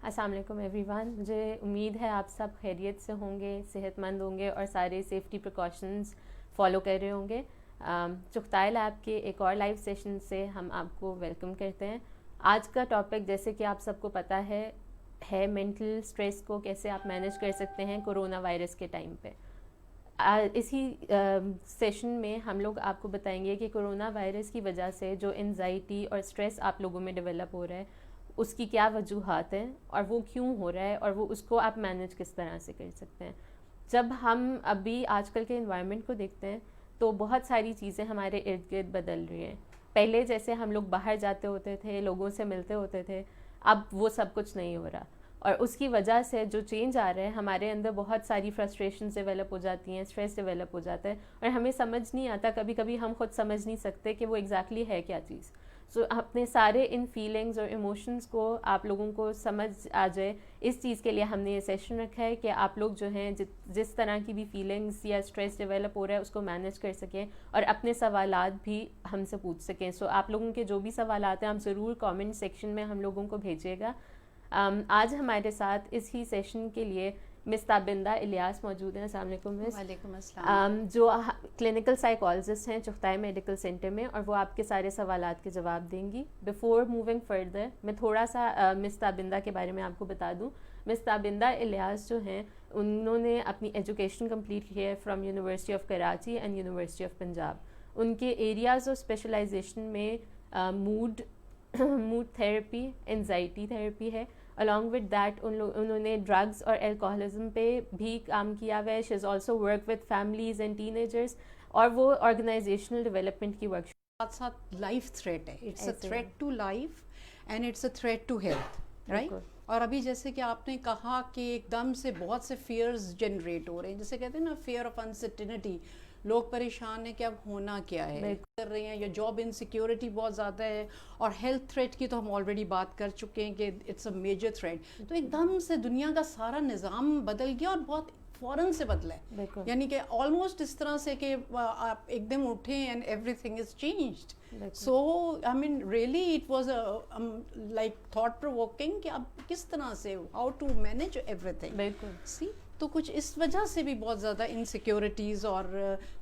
السلام علیکم every one. مجھے امید ہے آپ سب خیریت سے ہوں گے, صحت مند ہوں گے اور سارے سیفٹی پریکاشنز فالو کر رہے ہوں گے. چغتائی لیب کے ایک اور لائیو سیشن سے ہم آپ کو ویلکم کرتے ہیں. آج کا ٹاپک جیسے کہ آپ سب کو پتہ ہے مینٹل اسٹریس کو کیسے آپ مینیج کر سکتے ہیں کرونا وائرس کے ٹائم پہ. اسی سیشن میں ہم لوگ آپ کو بتائیں گے کہ کرونا وائرس کی وجہ سے جو انزائٹی اور اسٹریس آپ لوگوں میں ڈیولپ ہو رہا ہے اس کی کیا وجوہات ہیں اور وہ کیوں ہو رہا ہے اور وہ اس کو آپ مینیج کس طرح سے کر سکتے ہیں. جب ہم ابھی آج کل کے انوائرمنٹ کو دیکھتے ہیں تو بہت ساری چیزیں ہمارے ارد گرد بدل رہی ہیں. پہلے جیسے ہم لوگ باہر جاتے ہوتے تھے, لوگوں سے ملتے ہوتے تھے, اب وہ سب کچھ نہیں ہو رہا, اور اس کی وجہ سے جو چینج آ رہا ہے ہمارے اندر بہت ساری فرسٹریشنز ڈیولپ ہو جاتی ہیں, اسٹریس ڈیولپ ہو جاتا ہے اور ہمیں سمجھ نہیں آتا, کبھی کبھی ہم خود سمجھ نہیں سکتے کہ وہ ایگزیکٹلی ہے کیا چیز. سو اپنے سارے ان فیلنگز اور ایموشنز کو آپ لوگوں کو سمجھ آ جائے, اس چیز کے لیے ہم نے یہ سیشن رکھا ہے کہ آپ لوگ جو ہیں جس طرح کی بھی فیلنگز یا اسٹریس ڈیولپ ہو رہا ہے اس کو مینیج کر سکیں اور اپنے سوالات بھی ہم سے پوچھ سکیں. سو آپ لوگوں کے جو بھی سوالات ہیں آپ ضرور کامنٹ سیکشن میں ہم لوگوں کو بھیجیے گا. آج ہمارے ساتھ اس ہی سیشن کے لیے مس تابندہ الیاس موجود ہیں. السلام علیکم مس. وعلیکم السلام. جو کلینکل سائیکالوجسٹ ہیں چغتائی میڈیکل سینٹر میں, اور وہ آپ کے سارے سوالات کے جواب دیں گی. بیفور موونگ فردر میں تھوڑا سا مس تابندہ کے بارے میں آپ کو بتا دوں. مس تابندہ الیاس جو ہیں انہوں نے اپنی ایجوکیشن کمپلیٹ کی ہے from university of Karachi and university of Punjab. ان کے ایریاز آف اسپیشلائزیشن میں موڈ تھراپی, انزائٹی تھراپی ہے. along with that انہوں نے ڈرگز اور الکوہلزم پہ بھی کام کیا ہوا ہے. She is also work with families and teenagers, اور وہ آرگنائزیشنل ڈیولپمنٹ کی ورک ساتھ ساتھ لائف تھریٹ ہے. It's a threat to life and it's a threat to health, right. اور ابھی جیسے کہ آپ نے کہا کہ ایک دم سے بہت سے فیئرز جنریٹ ہو رہے ہیں, جیسے کہتے ہیں نا فیئر آف انسرٹینٹی. لوگ پریشان ہیں کہ اب ہونا کیا ہے کر رہے ہیں, یا جاب انسیکیورٹی بہت زیادہ ہے, اور ہیلتھ تھریٹ کی تو ہم آلریڈی بات کر چکے ہیں کہ اٹس اے میجر تھریٹ. تو ایک دم سے دنیا کا سارا نظام بدل گیا اور بہت فوراً سے بدلا ہے, یعنی کہ آلموسٹ اس طرح سے کہ آپ ایک دم اٹھیں and everything is changed. So I mean really it was like thought provoking کہ اب کس طرح سے how to manage everything. بالکل سی تو کچھ اس وجہ سے بھی بہت زیادہ انسیکیورٹیز اور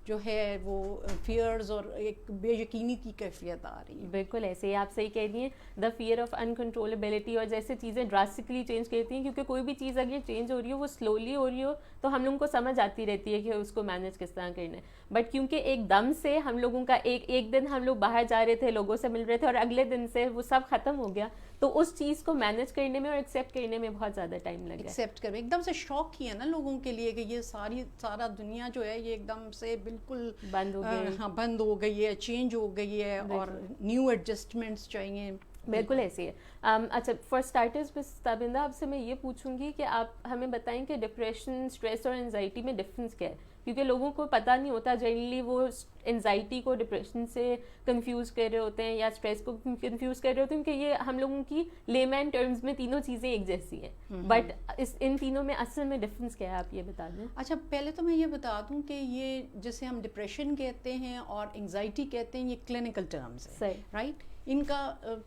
جو ہے وہ فیئرز اور ایک بے یقینی کی کیفیت آ رہی ہے. بالکل ایسے ہی آپ صحیح کہہ رہی ہیں, دا فیئر آف انکنٹرولبلٹی, اور جیسے چیزیں ڈراسٹکلی چینج کرتی ہیں, کیونکہ کوئی بھی چیز اگر چینج ہو رہی ہو وہ سلولی ہو رہی ہو تو ہم لوگوں کو سمجھ آتی رہتی ہے کہ اس کو مینیج کس طرح کرنا ہے. بٹ کیونکہ ایک دم سے ہم لوگوں کا ایک دن ہم لوگ باہر جا رہے تھے, لوگوں سے مل رہے تھے, اور اگلے دن سے وہ سب ختم ہو گیا, تو اس چیز کو مینیج کرنے میں اور ایکسیپٹ کرنے میں بہت زیادہ ٹائم لگا. ایکسیپٹ کر ایک دم سے شوق ہی ہے نا لوگوں کے لیے کہ یہ سارا دنیا جو ہے یہ ایک دم سے بالکل بند ہو گئی. ہاں بند ہو گئی ہے, چینج ہو گئی ہے, اور نیو ایڈجسٹمنٹس چاہیے. بالکل ایسی ہے. اچھا, فار اسٹارٹرز مس تابندہ آپ سے میں یہ پوچھوں گی کہ آپ ہمیں بتائیں کہ ڈپریشن, اسٹریس اور انزائٹی میں ڈفرینس کیا ہے, کیونکہ لوگوں کو پتہ نہیں ہوتا. جنرلی وہ انزائٹی کو ڈپریشن سے کنفیوز کر رہے ہوتے ہیں یا اسٹریس کو کنفیوز کر رہے ہوتے ہیں, کیونکہ یہ ہم لوگوں کی لے مین ٹرمز میں تینوں چیزیں ایک جیسی ہیں, بٹ ان تینوں میں اصل میں ڈفرینس کیا ہے آپ یہ بتا دیں. اچھا, پہلے تو میں یہ بتا دوں کہ یہ جیسے ہم ڈپریشن کہتے ہیں اور انگزائٹی کہتے ہیں, یہ کلینکل ٹرمز ہیں, رائٹ. ان کا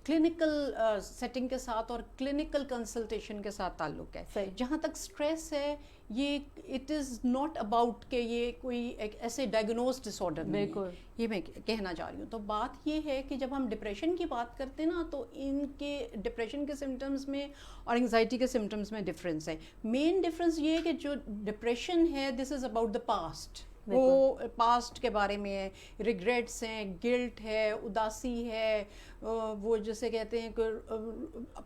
کلینکل سیٹنگ کے ساتھ اور کلینکل کنسلٹیشن کے ساتھ تعلق ہے. جہاں تک اسٹریس ہے یہ اٹ از ناٹ اباؤٹ کہ یہ کوئی ایک ایسے ڈائگنوز ڈس آرڈر نہیں ہے, یہ میں کہنا چاہ رہی ہوں. تو بات یہ ہے کہ جب ہم ڈپریشن کی بات کرتے ہیں نا تو ان کے ڈپریشن کے سمٹمز میں اور انگزائٹی کے سمٹمز میں ڈفرینس ہے. مین ڈفرینس یہ ہے کہ جو ڈپریشن ہے this is about the past, وہ پاسٹ کے بارے میں ہے, ریگریٹس ہیں, گلٹ ہے, اداسی ہے, وہ جیسے کہتے ہیں کہ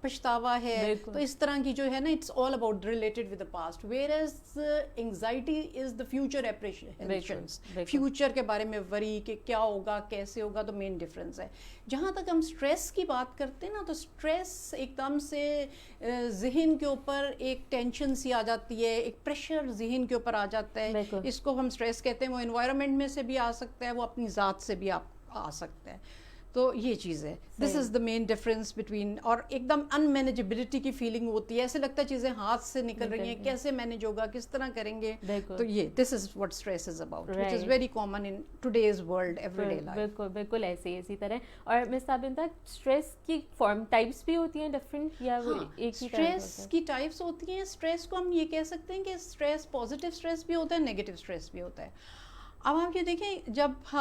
پچھتاوا ہے. تو اس طرح کی جو ہے نا it's all about related with the past, whereas anxiety is the future aspirations, future کے بارے میں وری کہ کیا ہوگا کیسے ہوگا. تو مین ڈفرینس ہے. جہاں تک ہم اسٹریس کی بات کرتے ہیں نا تو اسٹریس ایک دم سے ذہن کے اوپر ایک ٹینشن سی آ جاتی ہے, ایک پریشر ذہن کے اوپر آ جاتا ہے. اس کو ہم اسٹریس کہتے ہیں. وہ انوائرمنٹ میں سے بھی آ سکتا ہے, وہ اپنی ذات سے بھی آ سکتا ہے. تو یہ چیز ہے, this is the main difference between. اور ایک دم ان مینیجبلٹی کی فیلنگ ہوتی ہے, ایسے لگتا ہے چیزیں ہاتھ سے نکل رہی ہیں, کیسے مینیج ہوگا, کس طرح کریں گے. تو یہ this is what stress is about, which is very common in today's world every day life. بالکل بالکل ایسے اسی طرح. اور مس صابنہ, اسٹریس کی فارم ٹائپس بھی ہوتی ہیں ڈفرینٹ, یا ایک ہی اسٹریس کی ٹائپس ہوتی ہیں. اسٹریس کو ہم یہ کہہ سکتے ہیں کہ اسٹریس پازیٹیو اسٹریس بھی ہوتا ہے, نیگیٹو اسٹریس بھی ہوتا ہے. اب آپ یہ دیکھیں, جب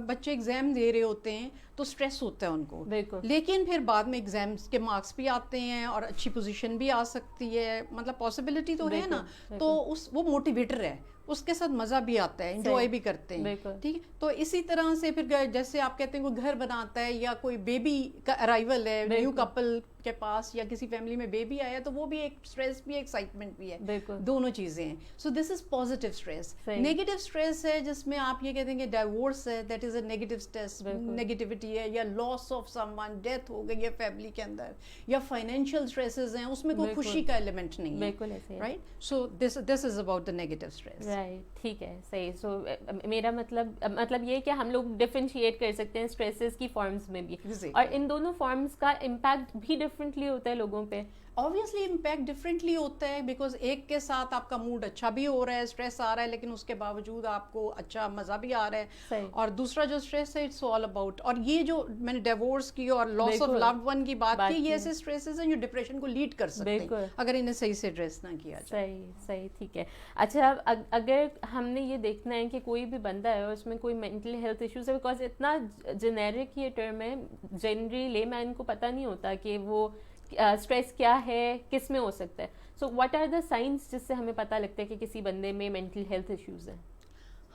بچے ایگزام دے رہے ہوتے ہیں تو اسٹریس ہوتا ہے ان کو, لیکن پھر بعد میں ایگزامس کے مارکس بھی آتے ہیں اور اچھی پوزیشن بھی آ سکتی ہے, مطلب پاسبلٹی تو ہے نا, تو وہ موٹیویٹر ہے, اس کے ساتھ مزہ بھی آتا ہے, انجوائے بھی کرتے ہیں. ٹھیک ہے, تو اسی طرح سے پھر جیسے آپ کہتے ہیں کوئی گھر بناتا ہے یا کوئی بیبی کا ارائیول ہے نیو کپل کے پاس, یا کسی فیملی میں بیبی آیا, تو وہ بھی ایک اسٹریس بھی, ایکسائٹمنٹ بھی ہے, دونوں چیزیں ہیں. So this is positive stress. Negative stress ہے جس میں آپ یہ کہتے ہیں کہ ڈائیورس ہے, that is a negative stress, negativity ہے, یا لاس آف سم ون, ڈیتھ ہو گئی ہے فیملی کے اندر, یا فائنینشیل اسٹریسز ہیں, اس میں کوئی خوشی کا ایلیمنٹ نہیں ہے, right. So this is about the negative stress. Right, ٹھیک ہے, صحیح. سو میرا مطلب یہ کہ ہم لوگ ڈفرینشیٹ کر سکتے ہیں اسٹریسز کی فارمز میں بھی, اور ان دونوں فارمز کا امپیکٹ بھی ڈفرینٹلی ہوتا ہے لوگوں پہ. obviously امپیکٹ ڈفرینٹلی ہوتا ہے, بیکاز ایک کے ساتھ آپ کا موڈ اچھا بھی ہو رہا ہے, اسٹریس آ رہا ہے, لیکن اس کے باوجود آپ کو اچھا مزہ بھی آ رہا ہے. اور دوسرا جو اسٹریس ہے, اٹس آل اباؤٹ, اور یہ جو میں نے ڈیورس کی اور لاس آف لوڈ ون کی بات کی, یہ ایسے اسٹریسز ہیں جو ڈپریشن کو لیڈ کر سکتے ہیں اگر انہیں صحیح سے ایڈریس نہ کیا جائے. صحیح, ٹھیک ہے. اچھا, اگر ہم نے یہ دیکھنا ہے کہ کوئی بھی بندہ ہے اور اس میں کوئی مینٹل ہیلتھ ایشوز ہے, بیکاز اتنا جنیرک یہ ٹرم ہے, جنرلی لے مین کو پتہ نہیں ہوتا کہ وہ اسٹریس کیا ہے, کس میں ہو سکتا ہے. So what are the science جس سے ہمیں پتہ لگتا ہے کہ کسی بندے میں مینٹل ہیلتھ ایشوز ہیں؟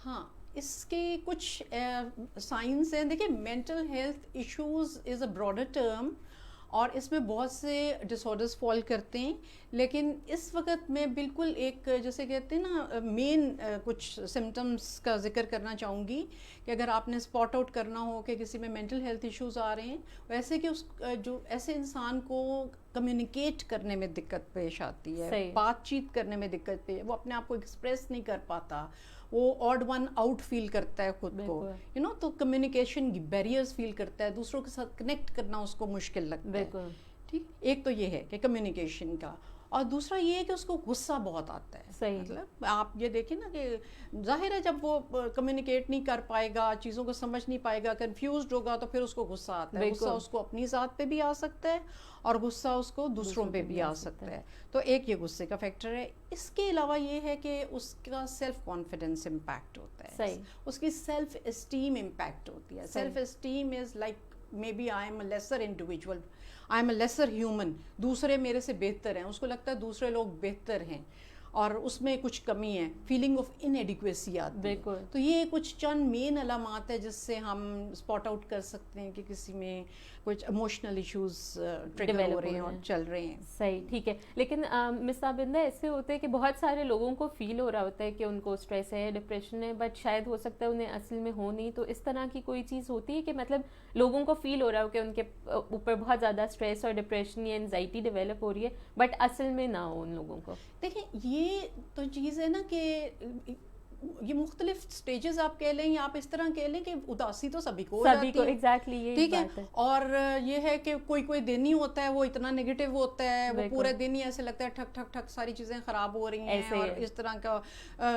ہاں, اس کے کچھ سائنس ہیں. دیکھیں, mental health issues is a broader term, اور اس میں بہت سے ڈس آرڈرز فال کرتے ہیں, لیکن اس وقت میں بالکل ایک جیسے کہتے ہیں نا مین کچھ سمٹمس کا ذکر کرنا چاہوں گی, کہ اگر آپ نے اسپاٹ آؤٹ کرنا ہو کہ کسی میں مینٹل ہیلتھ ایشوز آ رہے ہیں, ویسے کہ اس جو ایسے انسان کو کمیونیکیٹ کرنے میں دقت پیش آتی ہے, بات چیت کرنے میں دقت وہ اپنے آپ کو ایکسپریس نہیں کر پاتا, وہ آڈ ون آؤٹ فیل کرتا ہے خود کو, تو کمیونیکیشن بیریئرز فیل کرتا ہے, دوسروں کے ساتھ کنیکٹ کرنا اس کو مشکل لگتا ہے. ٹھیک, ایک تو یہ ہے کہ کمیونیکیشن کا, اور دوسرا یہ ہے کہ اس کو غصہ بہت آتا ہے. مطلب آپ یہ دیکھیں نا کہ ظاہر ہے جب وہ کمیونیکیٹ نہیں کر پائے گا, چیزوں کو سمجھ نہیں پائے گا, کنفیوزڈ ہوگا, تو پھر اس کو غصہ آتا ہے. غصہ اس کو اپنی ذات پہ بھی آ سکتا ہے, اور غصہ اس کو دوسروں پہ بھی آ سکتا ہے. تو ایک یہ غصے کا فیکٹر ہے. اس کے علاوہ یہ ہے کہ اس کا سیلف کانفیڈنس امپیکٹ ہوتا ہے, اس کی سیلف اسٹیم امپیکٹ ہوتی ہے. Self esteem is like maybe I am a lesser individual, I am a lesser human, دوسرے میرے سے بہتر ہیں, اس کو لگتا ہے دوسرے لوگ بہتر ہیں, اور اس میں کچھ کمی ہے, فیلنگ آف انیڈیکویسی آتی ہے. تو یہ کچھ چند مین علامات ہے جس سے ہم اسپاٹ آؤٹ کر سکتے ہیں کہ کسی میں کچھ ایموشنل ایشوز ٹریگر ہو رہے ہیں اور چل رہے ہیں. صحیح, ٹھیک ہے. لیکن مس صابنہ, ایسے ہوتے ہیں کہ بہت سارے لوگوں کو فیل ہو رہا ہوتا ہے کہ ان کو اسٹریس ہے, ڈپریشن ہے, بٹ شاید ہو سکتا ہے انہیں اصل میں ہو نہیں. تو اس طرح کی کوئی چیز ہوتی ہے کہ مطلب لوگوں کو فیل ہو رہا ہو کہ ان کے اوپر بہت زیادہ اسٹریس اور ڈپریشن یا انزائٹی ڈیولپ ہو رہی ہے, بٹ اصل میں نہ ہو ان لوگوں کو؟ دیکھیں, یہ تو چیز ہے نا کہ یہ مختلف سٹیجز آپ کہہ لیں, یا آپ اس طرح کہہ لیں کہ اداسی تو سبھی کو سبھی کو, ایگزیکٹلی یہ ٹھیک ہے. اور یہ ہے کہ کوئی دن ہی ہوتا ہے وہ اتنا نیگیٹو ہوتا ہے, وہ پورے دن ہی ایسے لگتا ہے ٹھک ٹھک ٹھک ساری چیزیں خراب ہو رہی ہیں, اور اس طرح کا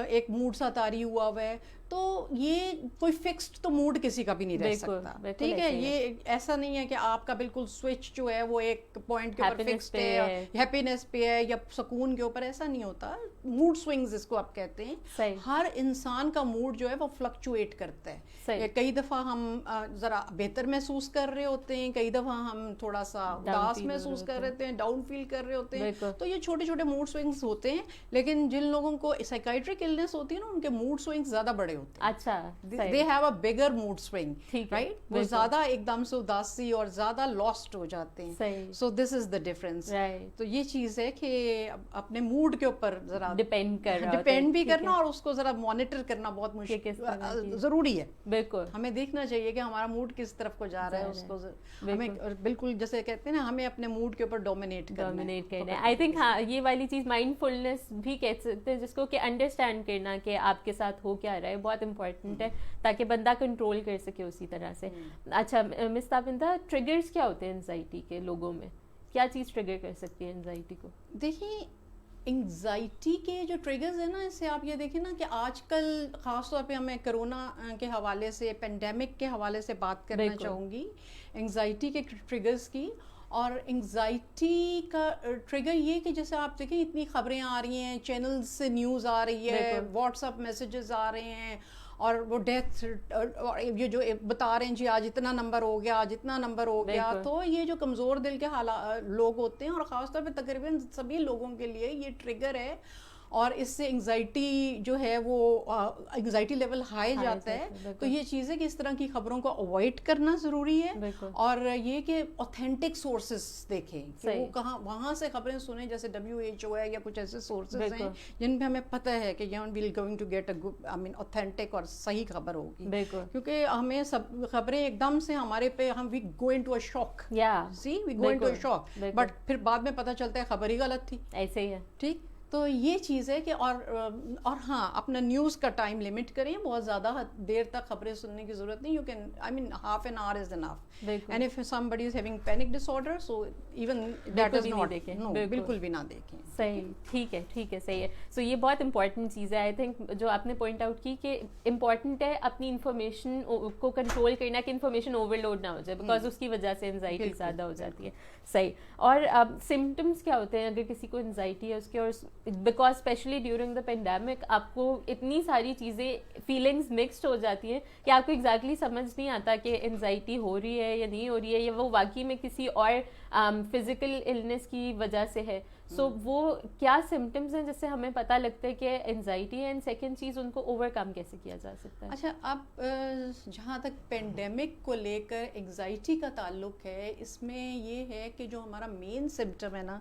ایک موڈ سا طاری ہوا ہوا ہے. تو یہ کوئی فکسڈ تو موڈ کسی کا بھی نہیں رہ سکتا, ٹھیک ہے. یہ ایسا نہیں ہے کہ آپ کا بالکل سوئچ جو ہے وہ ایک پوائنٹ کے اوپر فکسڈ ہے, ہیپینس پہ ہے یا سکون کے اوپر, ایسا نہیں ہوتا. موڈ سوئنگز اس کو آپ کہتے ہیں. ہر انسان کا موڈ جو ہے وہ فلکچویٹ کرتا ہے. کئی دفعہ ہم ذرا بہتر محسوس کر رہے ہوتے ہیں, کئی دفعہ ہم تھوڑا سا اداس محسوس کر رہے ہوتے ہیں, ڈاؤن فیل کر رہے ہوتے ہیں. تو یہ چھوٹے چھوٹے موڈ سوئنگز ہوتے ہیں, لیکن جن لوگوں کو سائیکائٹرک النس ہوتی ہے نا, ان کے موڈ سوئنگز زیادہ بڑے ہوتے ہیں. اچھا, they have a bigger mood swing, right? وہ زیادہ ایک دم سے اداسی اور زیادہ لاسٹ ہو جاتے ہیں. So this is the difference. تو یہ چیز ہے کہ اپنے موڈ کے اوپر ذرا ڈپینڈ بھی کرنا, اور اس کو ذرا مانیٹر کرنا بہت مشکل ضروری ہے. بالکل, ہمیں دیکھنا چاہیے کہ ہمارا موڈ کس طرف کو جا رہا ہے, اس کو ہمیں بالکل جیسے کہتے ہیں نا, ہمیں اپنے موڈ کے اوپر ڈومینیٹ کرنا ہے. آئی تھنک ہاں, یہ والی چیز مائنڈ فلنس بھی کہہ سکتے ہیں جس کو, کہ انڈرسٹینڈ کرنا کہ آپ کے ساتھ ہو کیا رہا ہے. بہت امپورٹنٹ ہے تاکہ بندہ کنٹرول کر سکے اسی طرح سے. اچھا مس تابندہ, ٹریگرز کیا ہوتے ہیں انزائٹی کے لوگوں میں, کیا چیز ٹریگر کر سکتی ہے انزائٹی کو؟ دیکھیں انگزائٹی کے جو ٹریگرز ہیں نا, اس سے آپ یہ دیکھیں نا کہ آج کل خاص طور پہ میں کرونا کے حوالے سے, پینڈیمک کے حوالے سے بات کرنا چاہوں گی انگزائٹی کے ٹریگرز کی. اور انگزائٹی کا ٹریگر یہ کہ جیسے آپ دیکھیں اتنی خبریں آ رہی ہیں, چینلز سے نیوز آ رہی ہے, واٹس ایپ میسیجز آ رہے ہیں, اور وہ ڈیتھ یہ جو بتا رہے ہیں جی آج اتنا نمبر ہو گیا, آج اتنا نمبر ہو گیا. تو یہ جو کمزور دل کے لوگ ہوتے ہیں, اور خاص طور پہ تقریباً سبھی لوگوں کے لیے یہ ٹریگر ہے, اور اس سے انگزائٹی جو ہے وہ انگزائٹی لیول ہائی جاتا ہے. تو یہ چیز ہے کہ اس طرح کی خبروں کو اوائڈ کرنا ضروری ہے, اور یہ کہ اوتھینٹک سورسز دیکھیں کہ وہ کہاں, وہاں سے خبریں سنیں, جیسے WHO ہے یا کچھ ایسے سورسز ہیں جن پہ ہمیں پتہ ہے کہ we going to get authentic اور صحیح خبر ہوگی. کیونکہ ہمیں سب خبریں ایک دم سے ہمارے پہ, ہم we go into a shock, we go into a shock, but پھر بعد میں پتہ چلتا ہے خبر ہی غلط تھی. ایسے ہی ہے. ٹھیک, تو یہ چیز ہے کہ اور ہاں اپنا نیوز کا ٹائم لمٹ کریں, بہت زیادہ دیر تک خبریں سننے کی ضرورت نہیں. You can half an hour is enough. And if somebody is having panic disorder, so even that is not, no, بالکل بھی نہ دیکھیں. صحیح, ٹھیک ہے, ٹھیک ہے, صحیح ہے. سو یہ بہت امپورٹنٹ چیز ہے آئی تھنک جو آپ نے پوائنٹ آؤٹ کی, کہ امپورٹنٹ ہے اپنی انفارمیشن کو کنٹرول کرنا, کہ انفارمیشن اوور لوڈ نہ ہو جائے, بیکاز اس کی وجہ سے انزائٹی زیادہ ہو جاتی ہے. صحیح. اور سمٹمس کیا ہوتے ہیں اگر کسی کو انزائٹی ہے اس کے, اور because specially during the pandemic آپ کو اتنی ساری چیزیں, فیلنگس مکسڈ ہو جاتی ہیں کہ آپ کو ایگزیکٹلی سمجھ نہیں آتا کہ انزائٹی ہو رہی ہے یا نہیں ہو رہی ہے, یا وہ واقعی میں کسی اور فزیکل النس کی وجہ سے ہے. سو وہ کیا سمٹمز ہیں جس سے ہمیں پتہ لگتا ہے کہ انزائٹی ہے, اینڈ سیکنڈ چیز ان کو اوور کم کیسے کیا جا سکتا ہے؟ اچھا, اب جہاں تک پینڈیمک کو لے کر انگزائٹی کا تعلق ہے, اس میں یہ ہے کہ جو ہمارا مین سمٹم ہے نا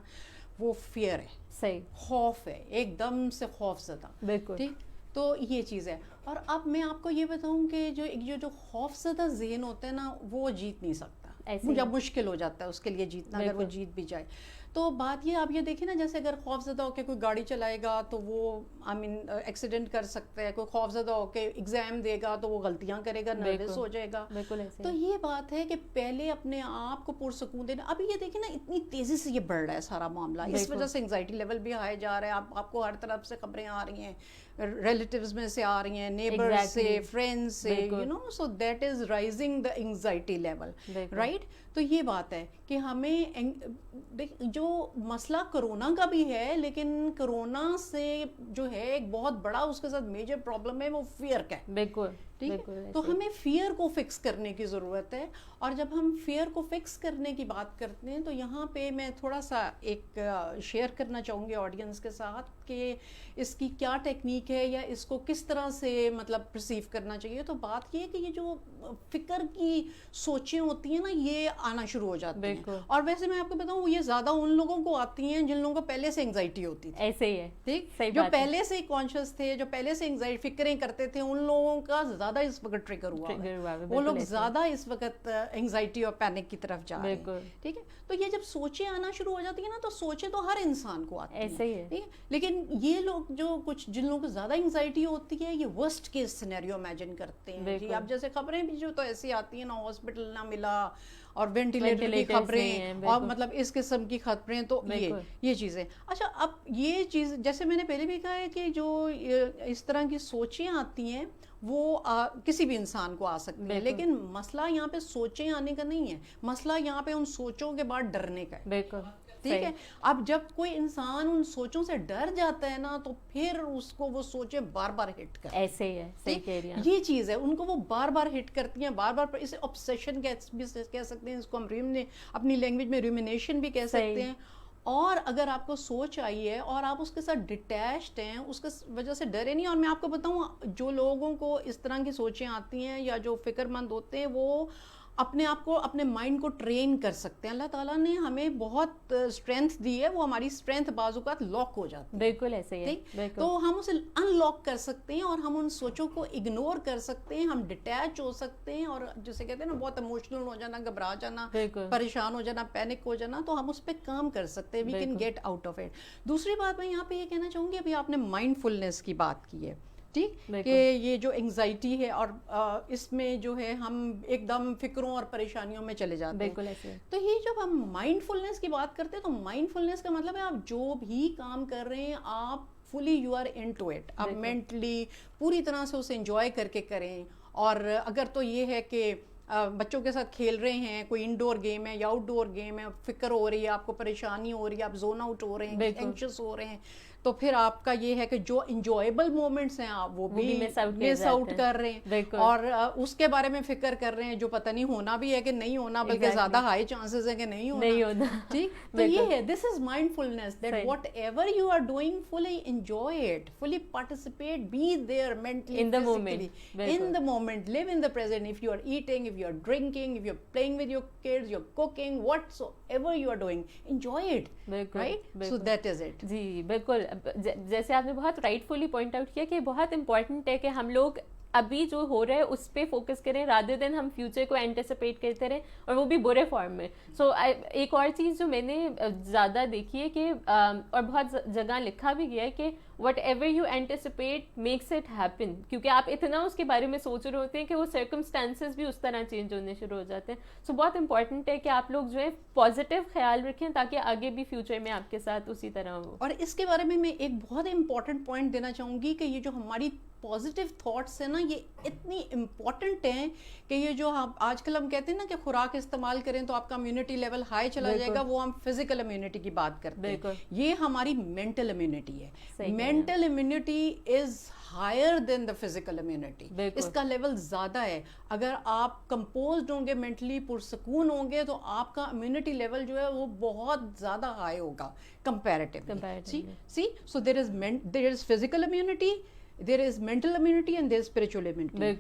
وہ فیئر ہے. صحیح, خوف ہے, ایک دم سے خوف زدہ. بالکل ٹھیک, تو یہ چیز ہے. اور اب میں آپ کو یہ بتاؤں کہ جو خوف زدہ ذہن ہوتا ہے نا وہ جیت نہیں سکتا, جب مشکل ہو جاتا ہے اس کے لیے جیتنا, اگر وہ جیت بھی جائے. تو بات یہ آپ یہ دیکھیں نا, جیسے اگر خوف زدہ ہو کے کوئی گاڑی چلائے گا تو وہ ایکسیڈنٹ کر سکتا ہے, کوئی خوف زدہ ہو کے ایگزام دے گا تو وہ غلطیاں کرے گا, نروس ہو جائے گا. تو یہ بات ہے کہ پہلے اپنے آپ کو پرسکون دینا. ابھی یہ دیکھیں نا اتنی تیزی سے یہ بڑھ رہا ہے سارا معاملہ, اس وجہ سے انگزائٹی لیول بھی ہائی جا رہا ہے. آپ کو ہر طرف سے خبریں آ رہی ہیں, ریلیٹیوز میں سے آ رہی ہیں, نیبرز سے, فرینڈز سے, you know, so that is rising the anxiety level, right. تو یہ بات ہے کہ ہمیں جو مسئلہ کرونا کا بھی ہے, لیکن کرونا سے جو ہے ایک بہت بڑا اس کے ساتھ میجر پرابلم ہے وہ فیئر کا ہے. بالکل, ٹھیک ہے, تو ہمیں فیئر کو فکس کرنے کی ضرورت ہے. اور جب ہم فیئر کو فکس کرنے کی بات کرتے ہیں تو یہاں پہ میں تھوڑا سا ایک شیئر کرنا چاہوں گی آڈینس کے ساتھ کہ اس کی کیا ٹیکنیک ہے یا اس کو کس طرح سے مطلب پرسیو کرنا چاہیے. تو بات یہ ہے کہ یہ جو فکر کی سوچیں ہوتی ہیں نا یہ آنا شروع ہو جاتی ہیں, اور ویسے میں آپ کو بتاؤں یہ زیادہ ان لوگوں کو آتی ہیں جن لوگوں کو پہلے سے انگزائٹی ہوتی تھی. ایسے ہی ہے, ٹھیک, جو پہلے سے کانشیس تھے, جو پہلے سے انگزائٹی فکریں کرتے تھے, ان لوگوں کا زیادہ اس وقت ٹریگر ہوا ہے, وہ لوگ زیادہ اس وقت انگزائٹی اور پینک کی طرف جا رہے ہیں. ٹھیک ہے, تو یہ جب سوچیں آنا شروع ہو جاتی ہیں نا, تو سوچیں تو ہر انسان کو آتی ہیں, ایسے ہی ہے. لیکن یہ لوگ جو کچھ جن لوگوں کو زیادہ انگزائٹی ہوتی ہے, یہ ورسٹ کیس سینیریو امیجن کرتے ہیں. جی اب جیسے خبریں بھی جو تو ایسی آتی ہیں نا, ہاسپٹل نہ ملا اور وینٹیلیٹر کی خبریں اور مطلب اس قسم کی خبریں, تو یہ چیزیں. اچھا, اب یہ چیز جیسے میں نے پہلے بھی کہا ہے کہ جو اس طرح کی سوچیں آتی ہیں وہ کسی بھی انسان کو آ سکتی ہے, لیکن مسئلہ یہاں پہ سوچیں آنے کا نہیں ہے, مسئلہ یہاں پہ ان سوچوں کے بعد ڈرنے کا ہے. ٹھیک ہے, اب جب کوئی انسان ان سوچوں سے ڈر جاتا ہے نا تو پھر اس کو وہ سوچیں بار بار ہٹ کرتی ہیں. ایسے ہی ہے, صحیح کہہ رہی ہیں, یہ چیز ہے, ان کو وہ بار بار ہٹ کرتی ہیں, بار بار. اسے obsession کہہ سکتے ہیں, اس کو ہم اپنی لینگویج میں rumination بھی کہہ سکتے ہیں. اور اگر آپ کو سوچ آئی ہے اور آپ اس کے ساتھ ڈیٹیچڈ ہیں, اس کے وجہ سے ڈرے نہیں. اور میں آپ کو بتاؤں جو لوگوں کو اس طرح کی سوچیں آتی ہیں یا جو فکر مند ہوتے ہیں وہ اپنے آپ کو, اپنے مائنڈ کو ٹرین کر سکتے ہیں. اللہ تعالیٰ نے ہمیں بہت اسٹرینتھ دی ہے, وہ ہماری اسٹرینتھ بعض اوقات لاک ہو جاتی ہے. بالکل ایسے ہی ہے, تو ہم اسے ان لاک کر سکتے ہیں اور ہم ان سوچوں کو اگنور کر سکتے ہیں, ہم ڈیٹیچ ہو سکتے ہیں. اور جسے کہتے ہیں نا بہت ایموشنل ہو جانا, گھبرا جانا, پریشان ہو جانا, پینک ہو جانا, تو ہم اس پہ کام کر سکتے ہیں. We can get out of it. دوسری بات میں یہاں پہ یہ کہنا چاہوں گی, ابھی آپ نے مائنڈ فلنس کی بات کی ہے, ٹھیک کہ یہ جو انگزائٹی ہے اور اس میں جو ہے ہم ایک دم فکروں اور پریشانیوں میں چلے جاتے ہیں. بالکل ایسے. تو یہ جب ہم مائنڈ فلنس کی بات کرتے ہیں تو مائنڈ فلنس کا مطلب ہے آپ جو بھی کام کر رہے ہیں آپ fully you are into it, آپ مینٹلی پوری طرح سے اسے انجوائے کر کے کریں. اور اگر تو یہ ہے کہ بچوں کے ساتھ کھیل رہے ہیں, کوئی انڈور گیم ہے یا آؤٹ ڈور گیم ہے, فکر ہو رہی ہے, آپ کو پریشانی ہو رہی ہے, آپ زون آؤٹ ہو رہے ہیں, اینکشس ہو رہے ہیں, تو پھر آپ کا یہ ہے کہ جو انجوائبل مومنٹس ہیں آپ وہ بھی مس آؤٹ کر رہے ہیں اور اس کے بارے میں فکر کر رہے ہیں جو پتہ نہیں ہونا بھی ہے کہ نہیں ہونا, بلکہ زیادہ ہائی چانسز ہے کہ نہیں ہونا. ٹھیک, تو یہ ہے this is mindfulness, that whatever you are doing fully enjoy it, fully participate, be there mentally, in the moment, in the moment, live in the present. If you are eating, if you are drinking, if you are playing with your kids, you are cooking, whatsoever you are doing, enjoy it, right? So that is it. جی بالکل, جیسے آپ نے بہت رائٹفلی point out کیا کہ بہت important ہے کہ ہم لوگ ابھی جو ہو رہا ہے اس پہ فوکس کریں رادر دین ہم فیوچر کو اینٹیسپیٹ کرتے رہیں, اور وہ بھی برے فارم میں. سو ایک اور چیز جو میں نے زیادہ دیکھی ہے کہ اور بہت جگہ لکھا بھی گیا ہے کہ what ever you anticipate makes it happen, کیونکہ آپ اتنا اس کے بارے میں سوچ رہے ہوتے ہیں کہ وہ سرکمسٹانسز بھی اس طرح چینج ہونے شروع ہو جاتے ہیں. سو بہت امپورٹنٹ ہے کہ آپ لوگ جو ہے پازیٹیو خیال رکھیں تاکہ آگے بھی فیوچر میں آپ کے ساتھ اسی طرح ہو. اور اس کے بارے میں ایک بہت امپورٹنٹ پوائنٹ دینا چاہوں گی کہ یہ جو ہماری پازیٹیو تھاٹس ہیں نا, یہ اتنی امپورٹنٹ ہیں کہ یہ جو آج کل ہم کہتے ہیں نا کہ خوراک استعمال کریں تو آپ کا امیونٹی لیول ہائی چلا جائے گا, وہ ہم فزیکل امیونٹی کی بات کرتے ہیں, یہ ہماری مینٹل امیونٹی ہے. Mental immunity is higher than the physical immunity, اس کا لیول زیادہ ہے. اگر آپ کمپوزڈ ہوں گے, مینٹلی پرسکون ہوں گے, تو آپ کا امیونٹی لیول جو ہے وہ بہت زیادہ ہائی ہوگا comparatively. See, so there is physical immunity, there is mental immunity, and there is spiritual immunity.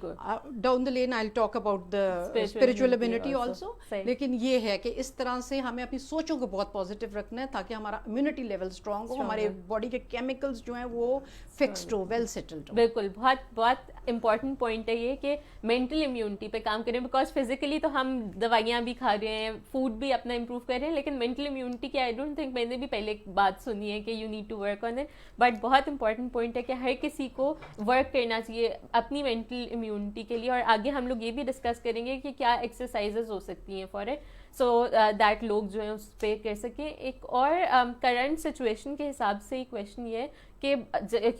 Down the lane I'll talk about the spiritual immunity also. لیکن یہ ہے کہ اس طرح سے ہمیں اپنی سوچوں کو بہت پازیٹیو رکھنا ہے تاکہ ہمارا امیونٹی لیول اسٹرانگ ہو, ہمارے باڈی کے کیمیکلز جو ہیں وہ فکسڈ ہو, ویل سیٹلڈ ہو. بالکل, بہت بہت امپورٹنٹ پوائنٹ ہے یہ کہ مینٹل امیونٹی پہ کام کریں, بیکاز فزیکلی تو ہم دوائیاں بھی کھا رہے ہیں, فوڈ بھی اپنا امپروو کر رہے ہیں, لیکن مینٹل امیونٹی کی آئی ڈونٹ تھنک, میں نے بھی پہلے ایک بات سنی ہے کہ you need to work on it, but بہت امپورٹنٹ پوائنٹ ہے کہ ہر کسی کو ورک کرنا چاہیے اپنی مینٹل امیونٹی کے لیے. اور آگے ہم لوگ یہ بھی ڈسکس کریں گے کہ کیا ایکسرسائزز ہو سکتی ہیں فار اٹ, سو دیٹ لوگ جو ہیں اس پہ کر سکیں. ایک اور کرنٹ سچویشن کے حساب سے کویشچن یہ ہے کہ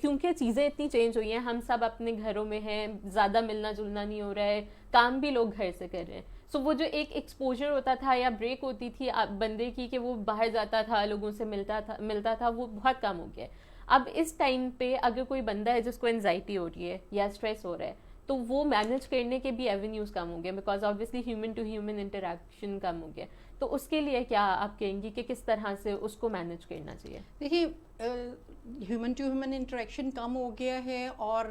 کیونکہ چیزیں اتنی چینج ہوئی ہیں, ہم سب اپنے گھروں میں ہیں, زیادہ ملنا جلنا نہیں ہو رہا ہے, کام بھی لوگ گھر سے کر رہے ہیں. سو وہ جو ایک ایکسپوجر ہوتا تھا یا بریک ہوتی تھی بندے کی کہ وہ باہر جاتا تھا, لوگوں سے ملتا تھا, وہ بہت کم ہو گیا ہے. اب اس ٹائم پہ اگر کوئی بندہ ہے جس کو انزائٹی ہو رہی ہے یا اسٹریس ہو رہا ہے, تو وہ مینیج کرنے کے بھی ایونیوز کم ہو گئے, because obviously human to human interaction کم ہو گیا. تو اس کے لیے کیا آپ کہیں گی کہ کس طرح سے اس کو مینیج کرنا چاہیے؟ دیکھیے, ہیومن ٹو ہیومن انٹریکشن کم ہو گیا ہے, اور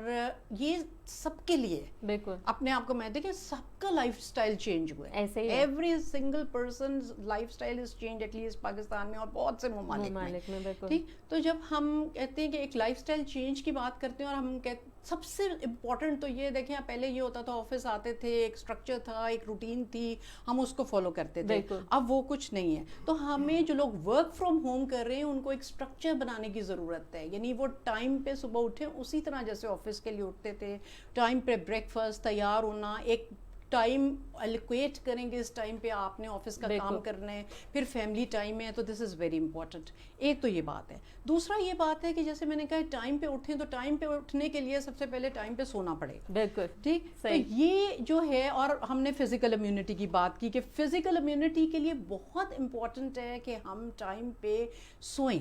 یہ سب کے لیے بالکل اپنے آپ کو میں دیکھیں سب کا لائف اسٹائل چینج ہوا ہے, ایسے ہی every single person lifestyle is change, at least Pakistan میں اور بہت سے ممالک میں. ٹھیک, تو جب ہم کہتے ہیں کہ ایک لائف اسٹائل چینج کی بات کرتے ہیں, اور ہم کہتے سب سے امپورٹنٹ تو یہ دیکھیں, پہلے یہ ہوتا تھا آفس آتے تھے, ایک اسٹرکچر تھا, ایک روٹین تھی, ہم اس کو فالو کرتے تھے. اب وہ کچھ نہیں ہے, تو ہمیں جو لوگ ورک فرام ہوم کر رہے ہیں ان کو ایک اسٹرکچر بنانے کی ضرورت ہے. یعنی وہ ٹائم پہ صبح اٹھیں اسی طرح جیسے آفس کے لیے اٹھتے تھے, ٹائم پہ بریک فاسٹ تیار ہونا, ایک ٹائم الوکیٹ کریں گے, اس ٹائم پہ آپ نے آفس کا کام کرنا ہے, پھر فیملی ٹائم ہے, تو دس از ویری امپورٹنٹ. ایک تو یہ بات ہے. دوسرا یہ بات ہے کہ جیسے میں نے کہا ٹائم پہ اٹھیں, تو ٹائم پہ اٹھنے کے لیے سب سے پہلے ٹائم پہ سونا پڑے گا. بالکل ٹھیک, تو یہ جو ہے, اور ہم نے فزیکل امیونٹی کی بات کی کہ فزیکل امیونٹی کے لیے بہت امپورٹنٹ ہے کہ ہم ٹائم پہ سوئیں.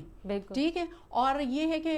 ٹھیک ہے, اور یہ ہے کہ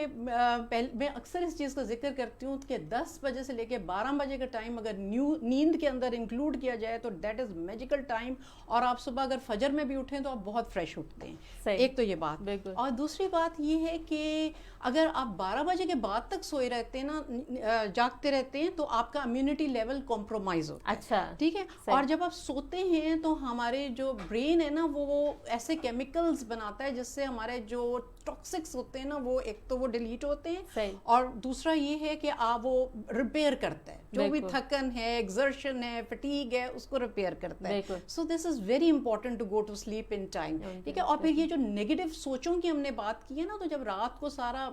میں اکثر اس چیز کا ذکر کرتی ہوں کہ 10 بجے سے لے کے 12 بجے کا ٹائم اگر نیند کے اندر انکلوڈ کیا جائے تو دیٹ از میجیکل ٹائم, اور آپ صبح اگر فجر میں بھی اٹھیں تو آپ بہت فریش اٹھتے ہیں. ایک تو یہ بات. اور دوسری بات یہ ہے کہ اگر آپ 12 بجے کے بعد تک سوئے رہتے ہیں نا, جاگتے رہتے ہیں, تو آپ کا امیونٹی لیول کمپرومائز ہوتا ہے. اچھا, ٹھیک ہے, اور جب آپ سوتے ہیں تو ہمارے جو برین ہے نا وہ ایسے کیمیکلز بناتا ہے جس سے ہمارے جو ٹاکسکس ہوتے ہیں نا وہ ایک تو وہ ڈیلیٹ ہوتے ہیں, اور دوسرا یہ ہے کہ آپ وہ ریپیئر کرتا ہے. جو بھی تھکن ہے, ایگزرشن ہے, فٹیگ ہے, اس کو ریپیئر کرتا ہے. So this is very important to go to sleep in time. ٹھیک ہے. اور پھر یہ جو نیگیٹو سوچوں کی ہم نے بات کی ہے نا, تو جب رات کو سارا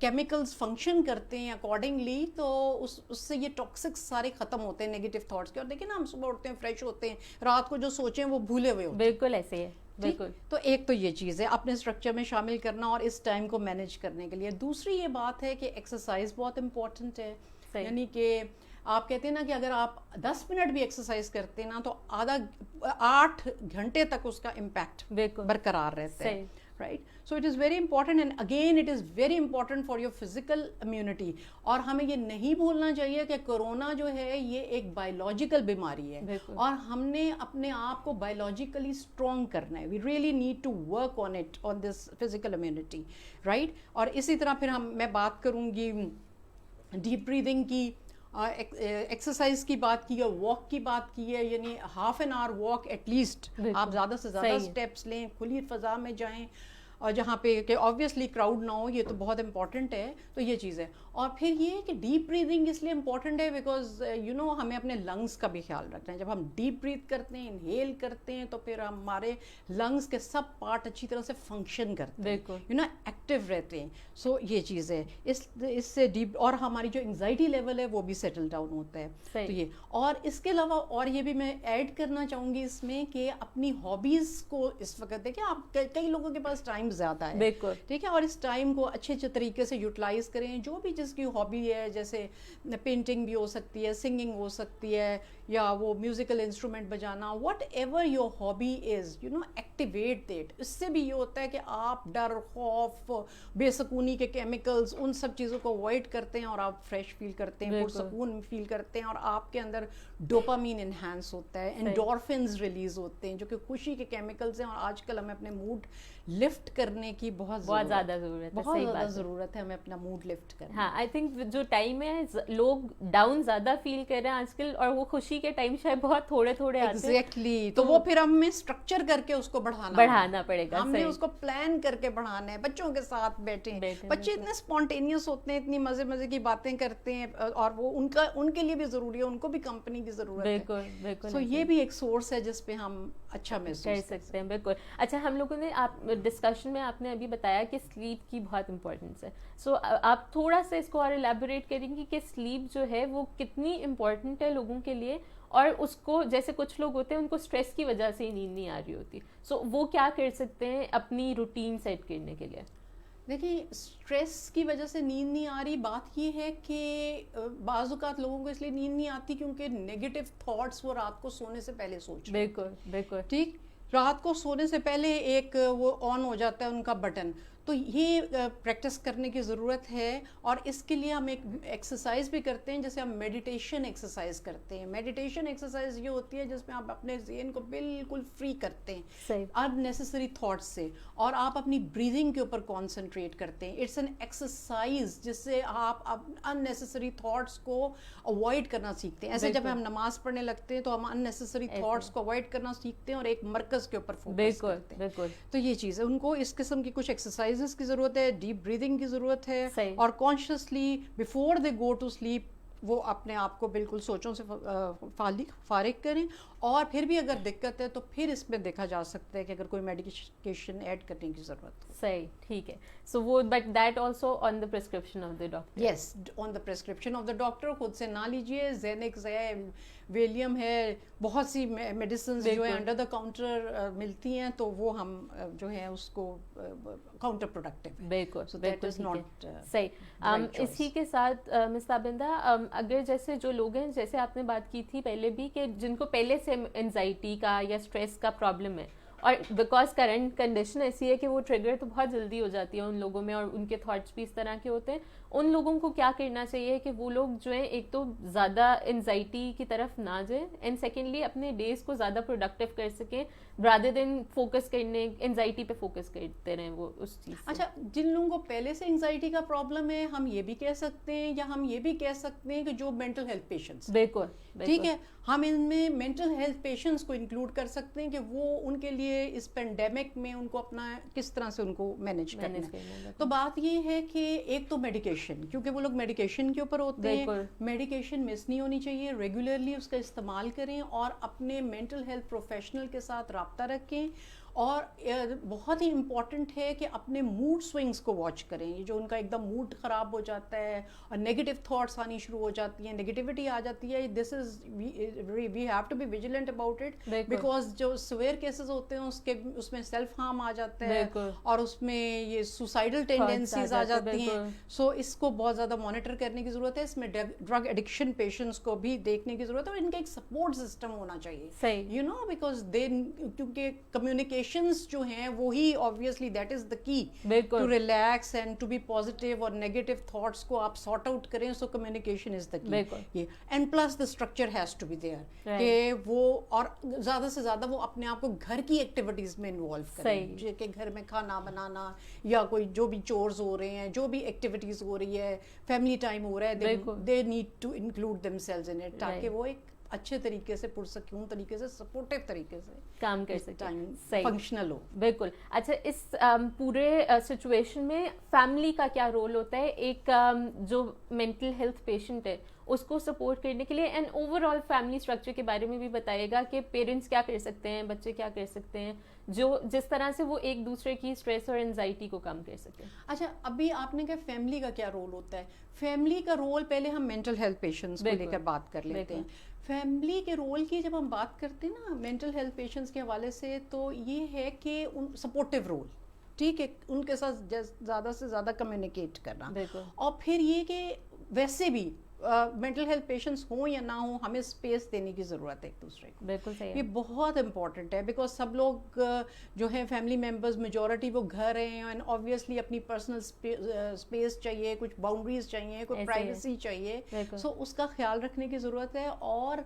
کیمیکلز فنکشن کرتے ہیں اکارڈنگلی, تو اس سے یہ ٹاکسک سارے ختم ہوتے ہیں نیگیٹو تھاٹس کے. اور دیکھیں نا, ہم صبح اٹھتے ہیں فریش ہوتے ہیں, رات کو جو سوچیں وہ بھولے ہوئے ہوتے ہیں. بالکل ایسے ہے. بالکل. تو ایک تو یہ چیز ہے اپنے اسٹرکچر میں شامل کرنا اور اس ٹائم کو مینیج کرنے کے لیے. دوسری یہ بات ہے کہ ایکسرسائز بہت امپورٹنٹ ہے. یعنی کہ آپ کہتے ہیں نا کہ اگر آپ 10 منٹ بھی ایکسرسائز کرتے ہیں نا, تو 8 گھنٹے تک اس کا امپیکٹ برقرار رہتا ہے. Right. So it is very important, and again it is very important for your physical immunity. اور ہمیں یہ نہیں بھولنا چاہیے کہ کورونا جو ہے یہ ایک بایولوجیکل بیماری ہے, اور ہم نے اپنے آپ کو بایولوجیکلی اسٹرانگ کرنا ہے. We really need to work on it, on this physical immunity. Right. اور اسی طرح پھر میں بات کروں گی ڈیپ بریدنگ کی, ایکسرسائز کی بات کی ہے, واک کی بات کی ہے. یعنی ½ an hour walk at least, آپ زیادہ سے زیادہ اسٹیپس لیں, کھلی فضا میں جائیں, اور جہاں پہ کہ آبویسلی کراؤڈ نہ ہو, یہ تو بہت امپورٹنٹ ہے. تو یہ چیز ہے. اور پھر یہ کہ ڈیپ بریدنگ اس لیے امپورٹنٹ ہے بیکاز یو نو ہمیں اپنے لنگس کا بھی خیال رکھنا ہے. جب ہم ڈیپ بریتھ کرتے ہیں, انہیل کرتے ہیں, تو پھر ہمارے لنگس کے سب پارٹ اچھی طرح سے فنکشن کرتے ہیں, یو نو ایکٹیو رہتے ہیں. سو یہ چیز ہے. اس سے ڈیپ, اور ہماری جو انگزائٹی لیول ہے وہ بھی سیٹل ڈاؤن ہوتا ہے. تو یہ, اور اس کے علاوہ اور یہ بھی میں ایڈ کرنا چاہوں گی اس میں کہ اپنی ہابیز کو اس وقت دیکھیں, آپ کئی لوگوں کے پاس ٹائم زیادہ ہے. ٹھیک ہے. اور اس ٹائم کو اچھے طریقے سے یوٹیلائز کریں. جو بھی جس کی ہابی ہے, جیسے پینٹنگ بھی ہو سکتی ہے, سنگنگ ہو سکتی ہے, یا وہ میوزیکل انسٹرومنٹ بجانا, whatever your hobby is, you know activate that. اس سے بھی یہ ہوتا ہے کہ آپ ڈر, خوف, بے سکونی کے کیمیکلز, ان سب چیزوں کو اوائڈ کرتے ہیں, اور آپ فریش فیل کرتے ہیں, پرسکون فیل کرتے ہیں, اور آپ کے اندر ڈوپامین انہینس ہوتا ہے, انڈورفنز ریلیز ہوتے ہیں جو کہ خوشی کے کیمیکلز ہیں. اور آج کل ہمیں اپنے موڈ لفٹ کرنے کی بہت زیادہ ضرورت ہے, ہمیں اپنا موڈ لفٹ کرنا. ہاں, آئی تھنک جو ٹائم ہے لوگ ڈاؤن زیادہ فیل کر رہے ہیں آج کل, اور وہ خوشی کے ٹائم شاید بہت تھوڑے آتے ہیں. ایگزیکٹلی. تو وہ پھر ہمیں اسٹرکچر کر کے اس کو بڑھانا پڑے گا. ہم نے اس کو پلان کر کے بڑھانا ہے. بچوں کے ساتھ بیٹھیں, بچے اتنے اسپونٹینیس ہوتے ہیں, اتنی مزے کی باتیں کرتے ہیں, اور وہ ان کے لیے بھی ضروری ہے, ان کو بھی کمپنی کی ضرورت ہے. بالکل. سو یہ بھی ایک سورس ہے جس پہ ہم اچھا محسوس کر سکتے ہیں. بالکل. اچھا, ہم لوگوں نے ڈسکشن میں آپ نے ابھی بتایا کہ سلیپ کی بہت امپورٹنس ہے. سو آپ تھوڑا سا اس کو اور الیبوریٹ کریں گی کہ سلیپ جو ہے وہ کتنی امپورٹنٹ ہے لوگوں کے لیے, اور اس کو جیسے کچھ لوگ ہوتے ہیں ان کو اسٹریس کی وجہ سے نیند نہیں آ رہی ہوتی, سو وہ کیا کر سکتے ہیں اپنی روٹین سیٹ کرنے کے لیے؟ دیکھیں, اسٹریس کی وجہ سے نیند نہیں آ رہی, بات یہ ہے کہ بعض اوقات لوگوں کو اس لیے نیند نہیں آتی کیونکہ نیگیٹو تھاٹس وہ رات کو سونے سے پہلے سوچ رہے ہیں. بالکل. ٹھیک. رات کو سونے سے پہلے ایک وہ آن ہو جاتا ہے ان کا بٹن. تو یہ پریکٹس کرنے کی ضرورت ہے, اور اس کے لیے ہم ایک ایکسرسائز بھی کرتے ہیں جیسے ہم میڈیٹیشن ایکسرسائز کرتے ہیں. میڈیٹیشن ایکسرسائز یہ ہوتی ہے جس میں آپ اپنے ذہن کو بالکل فری کرتے ہیں ان نیسیسری تھاٹس سے, اور آپ اپنی بریدنگ کے اوپر کانسنٹریٹ کرتے ہیں. اٹس این ایکسرسائز جس سے آپ ان نیسیسری تھاٹس کو اوائڈ کرنا سیکھتے ہیں. ایسے جب ہم نماز پڑھنے لگتے ہیں تو ہم ان نیسیسری تھاٹس کو اوائڈ کرنا سیکھتے ہیں اور ایک مرکز کے اوپر فوکس کرتے ہیں. تو یہ چیز ہے, ان کو اس قسم کی کچھ ایکسرسائز کی ضرورت ہے, ڈیپ بریدنگ کی ضرورت ہے, اور consciously before they go to sleep وہ اپنے آپ کو بالکل سوچوں سے فارغ کریں. اور پھر بھی اگر دقت ہے تو پھر اس میں دیکھا جا سکتا ہے کہ اگر کوئی میڈیکیشن ایڈ کرنے کی ضرورت ہو. صحیح, ٹھیک ہے. سو وہ but that also on the prescription of the doctor. Yes, on the prescription of the doctor. خود سے نہ لیجیے. زینکس ہے, ویلیم ہے, بہت سی میڈیسنز جو ہیں انڈر دا کاؤنٹر ملتی ہیں, تو وہ ہم جو ہے اس کو کاؤنٹر پروڈکٹیو. بالکل. سو دیٹ از ناٹ صحیح. اسی کے ساتھ مس تابندہ, اگر جیسے جو لوگ ہیں, جیسے آپ نے بات کی تھی پہلے بھی, کہ جن کو پہلے سے انزائٹی کا یا اسٹریس کا پرابلم ہے, اور بیکاز کرنٹ کنڈیشن ایسی ہے کہ وہ ٹریگر تو بہت جلدی ہو جاتی ہے ان لوگوں میں, اور ان کے تھاٹس بھی اس طرح کے ہوتے ہیں, ان لوگوں کو کیا کرنا چاہیے کہ وہ لوگ جو ہیں ایک تو زیادہ انزائٹی کی طرف نہ جائیں, اینڈ سیکنڈلی اپنے ڈیز کو زیادہ پروڈکٹیو کر سکیں رادر دین فوکس کرنے انزائٹی پہ فوکس کرتے رہیں وہ اس چیز. اچھا, جن لوگوں کو پہلے سے انزائٹی کا پرابلم ہے, ہم یہ بھی کہہ سکتے ہیں, یا ہم یہ بھی کہہ سکتے ہیں کہ جو مینٹل ہیلتھ پیشنٹس, بالکل ٹھیک ہے, ہم ان میں مینٹل ہیلتھ پیشنٹس کو انکلوڈ کر سکتے ہیں کہ وہ ان کے لیے لیے اس پینڈیمک میں ان کو اپنا کس طرح سے ان کو مینیج کرنا ہے. تو بات یہ ہے کہ ایک تو میڈیکیشن, کیونکہ وہ لوگ میڈیکیشن کے اوپر ہوتے ہیں, میڈیکیشن مس نہیں ہونی چاہیے, ریگولرلی اس کا استعمال کریں اور اپنے مینٹل ہیلتھ پروفیشنل کے ساتھ رابطہ رکھیں. اور بہت ہی امپورٹنٹ ہے کہ اپنے موڈ سوئنگس کو واچ کریں. یہ جو ان کا ایک دم موڈ خراب ہو جاتا ہے اور نیگیٹو تھاٹس آنی شروع ہو جاتی ہیں, نیگیٹیوٹی آ جاتی ہے, this is we have to be vigilant about it, because جو سویئر کیسز ہوتے ہیں اس میں سیلف ہارم آ جاتا ہے اور اس میں یہ سوسائڈل ٹینڈنسیز آ جاتی ہیں. سو اس کو بہت زیادہ مانیٹر کرنے کی ضرورت ہے. اس میں ڈرگ ایڈکشن پیشنٹس کو بھی دیکھنے کی ضرورت ہے, اور ان کا ایک سپورٹ سسٹم ہونا چاہیے, یو نو, بیکاز دے, کیونکہ کمیونیکیشن جو ہیں وہی obviously that is the key to relax and to be positive, اور negative thoughts کو آپ sort out کریں. so communication is the key, and plus the structure has to be there, کہ وہ اور زیادہ سے زیادہ وہ اپنے آپ کو گھر کی ایکٹیویٹیز میں انوالو کریں, کہ گھر میں کھانا بنانا یا کوئی جو بھی چورز ہو رہے ہیں, جو بھی ایکٹیویٹیز ہو رہی ہے, فیملی ٹائم ہو رہا ہے, they need to include themselves in it, تاکہ وہ ایک اچھے طریقے سے پرسکون طریقے سے سپورٹیو طریقے سے کام کر سکیں, فنکشنل ہو. بالکل. اچھا, اس پورے سچویشن میں فیملی کا کیا رول ہوتا ہے, ایک جو مینٹل ہیلتھ پیشنٹ ہے اس کو سپورٹ کرنے کے لیے, and over all family structure کے بارے میں بھی بتائیے گا کہ پیرنٹس کیا کر سکتے ہیں, بچے کیا کر سکتے ہیں, جو جس طرح سے وہ ایک دوسرے کی اسٹریس اور انزائٹی کو کم کر سکیں. اچھا, ابھی آپ نے کہا فیملی کا کیا رول ہوتا ہے. فیملی کا رول پہلے ہم مینٹل ہیلتھ پیشنٹس کو لے کر بات کر لیتے ہیں. فیملی کے رول کی جب ہم بات کرتے ہیں نا مینٹل ہیلتھ پیشنٹس کے حوالے سے, تو یہ ہے کہ سپورٹیو رول, ٹھیک ہے, ان کے ساتھ زیادہ سے زیادہ کمیونیکیٹ کرنا, اور پھر یہ کہ ویسے بھی مینٹل ہیلتھ پیشنٹس ہوں یا نہ ہوں, ہمیں اسپیس دینے کی ضرورت ہے ایک دوسرے کو. بالکل صحیح, یہ بہت امپورٹنٹ ہے, بیکاز سب لوگ جو ہیں فیملی ممبرز میجورٹی وہ گھر ہیں, اینڈ اوبویسلی اپنی پرسنل اسپیس چاہیے, کچھ باؤنڈریز چاہیے, کوئی پرائیویسی چاہیے. سو اس کا خیال رکھنے کی ضرورت ہے, اور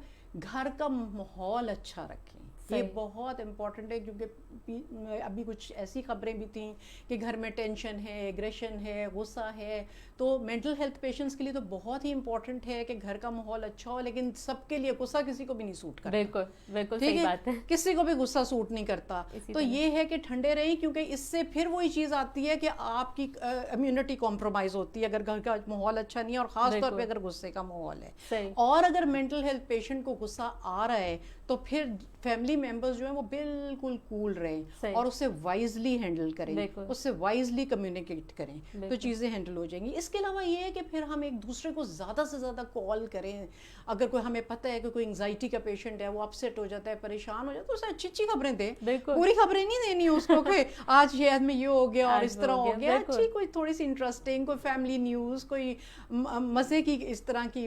گھر کا ماحول اچھا رکھیں. یہ بہت امپورٹنٹ ہے, کیونکہ ابھی کچھ ایسی خبریں بھی تھیں کہ گھر میں ٹینشن ہے, ایگریشن ہے, غصہ ہے. تو مینٹل ہیلتھ پیشنٹس کے لیے تو بہت ہی امپورٹنٹ ہے کہ گھر کا ماحول اچھا ہو, لیکن سب کے لیے غصہ کسی کو بھی نہیں سوٹ کرتا. بالکل بالکل صحیح بات ہے, کسی کو بھی غصہ سوٹ نہیں کرتا. تو یہ ہے کہ ٹھنڈے رہیں, کیونکہ اس سے پھر وہی چیز آتی ہے کہ آپ کی امیونٹی کمپرومائز ہوتی ہے اگر گھر کا ماحول اچھا نہیں ہے, اور خاص طور پہ اگر غصے کا ماحول ہے. اور اگر مینٹل ہیلتھ پیشنٹ کو غصہ آ رہا ہے تو پھر فیملی ممبرز جو ہیں وہ بالکل کول رہیں اور اسے وائزلی ہینڈل کریں, اس سے وائزلی کمیونیکیٹ کریں, تو چیزیں ہینڈل ہو جائیں گی. اس کے علاوہ یہ ہے کہ پھر ہم ایک دوسرے کو زیادہ سے زیادہ کال کریں. اگر کوئی ہمیں پتہ ہے کہ کوئی انگزائٹی کا پیشنٹ ہے, وہ اپسیٹ ہو جاتا ہے, پریشان ہو جاتا ہے, تو اسے اچھی اچھی خبریں دیں. پوری خبریں نہیں دینی اس کو کہ آج شہر میں یہ ہو گیا اور اس طرح ہو گیا. اچھی کوئی تھوڑی سی انٹرسٹنگ کوئی فیملی نیوز, کوئی مزے کی اس طرح کی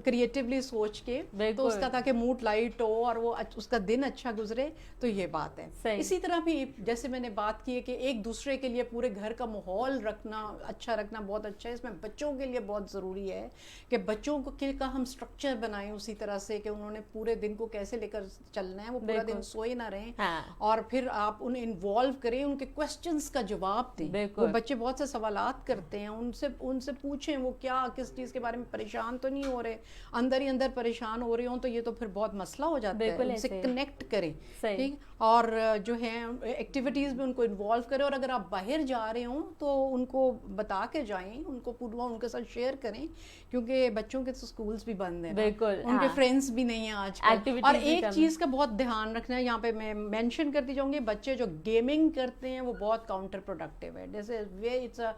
کریٹیولی سوچ کے, تو اس کا تاکہ موڈ لائٹ ہو اور وہ اس کا دن اچھا گزرے. تو یہ بات ہے. اسی طرح بھی جیسے میں نے بات کی ہے کہ ایک دوسرے کے لیے پورے گھر کا ماحول رکھنا, اچھا رکھنا بہت اچھا ہے. اس میں بچوں کے لیے بہت ضروری ہے کہ بچوں کو کا ہم اسٹرکچر بنائیں اسی طرح سے کہ انہوں نے پورے دن کو کیسے لے کر چلنا ہے, وہ پورا دن سوئے نہ رہیں, اور پھر آپ انہیں انوالو کریں, ان کے کوسچنس کا جواب دیں. وہ بچے بہت سے سوالات کرتے ہیں, ان سے پوچھیں وہ کیا کس چیز کے بارے میں پریشان تو نہیں ہو رہے, اندر ہی اندر پریشان ہو رہے ہوں, تو یہ تو پھر بہت مسئلہ ہو جاتا ہے. ان سے کنیکٹ کریں, ٹھیک, اور جو ہیں ایکٹیویٹیز میں ان کو انوالو کریں. اور اگر آپ باہر جا رہے ہوں تو ان کو بتا کے جائیں, ان کو پورا ان کے ساتھ شیئر کریں, کیونکہ بچوں کے تو اسکولز بھی بند ہیں, ان کے فرینڈس بھی نہیں ہیں آج کل. اور ایک چیز کا بہت دھیان رکھنا ہے, یہاں پہ میں مینشن کرتی جاؤں گی, بچے جو گیمنگ کرتے ہیں وہ بہت کاؤنٹر پروڈکٹیو ہے. جیسے it's a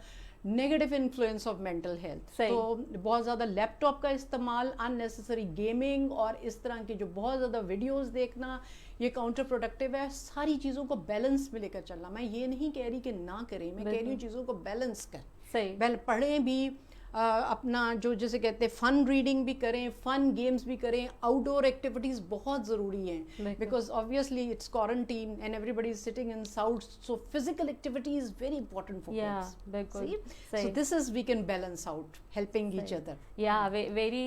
negative influence of mental health. تو بہت زیادہ لیپ ٹاپ کا استعمال, ان نیسیسری گیمنگ, اور اس طرح کی جو بہت زیادہ ویڈیوز دیکھنا, یہ کاؤنٹر پروڈکٹیو ہے. ساری چیزوں کو بیلنس میں لے کر چلنا. میں یہ نہیں کہہ رہی کہ نہ کریں, میں کہہ رہی ہوں چیزوں کو بیلنس کریں, پڑھیں بھی, اپنا جو جیسے کہتے ہیں فن ریڈنگ بھی کریں, فن گیمز بھی کریں. آؤٹ ڈور ایکٹیویٹیز بہت ضروری ہیں, because obviously it's quarantine and everybody is sitting in house, so physical activity is very important for kids. See? So this is we can balance out, helping each other. Yeah, very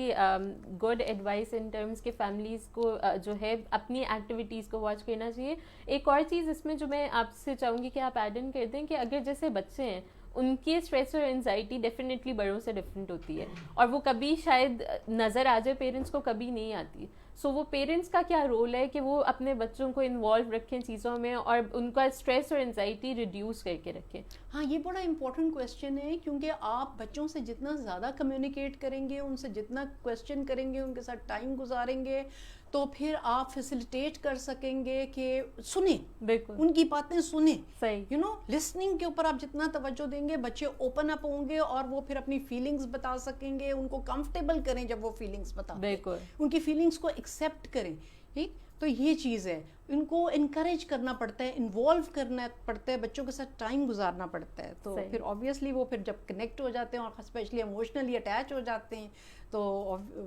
good advice in terms کہ families کو جو ہے اپنی activities کو watch کرنا چاہیے. ایک اور چیز اس میں جو میں آپ سے چاہوں گی کہ آپ ایڈ ان کر دیں, کہ اگر جیسے بچے ہیں ان کی اسٹریس اور انزائٹی ڈیفینیٹلی بڑوں سے ڈفرینٹ ہوتی ہے, اور وہ کبھی شاید نظر آ جائے پیرنٹس کو, کبھی نہیں آتی. سو وہ پیرنٹس کا کیا رول ہے کہ وہ اپنے بچوں کو انوالو رکھیں چیزوں میں اور ان کا اسٹریس اور انزائٹی ریڈیوس کر کے رکھیں؟ ہاں یہ بڑا امپورٹنٹ کویشچن ہے، کیونکہ آپ بچوں سے جتنا زیادہ کمیونیکیٹ کریں گے، ان سے جتنا کویشچن کریں گے، ان کے ساتھ ٹائم گزاریں گے، تو پھر آپ فیسیلیٹیٹ کر سکیں گے کہ سنیں، بالکل ان کی باتیں سنیں. صحیح. یو نو لسننگ کے اوپر آپ جتنا توجہ دیں گے، بچے اوپن اپ ہوں گے اور وہ پھر اپنی فیلنگز بتا سکیں گے. ان کو کمفرٹیبل کریں جب وہ فیلنگز بتاتے ہیں، بالکل ان کی فیلنگز کو ایکسیپٹ کریں. ٹھیک، تو یہ چیز ہے. ان کو انکریج کرنا پڑتا ہے، انوالو کرنا پڑتا ہے، بچوں کے ساتھ ٹائم گزارنا پڑتا ہے. تو پھر آبویسلی وہ پھر جب کنیکٹ ہو جاتے ہیں اور اسپیشلی ایموشنلی اٹیچ ہو جاتے ہیں، تو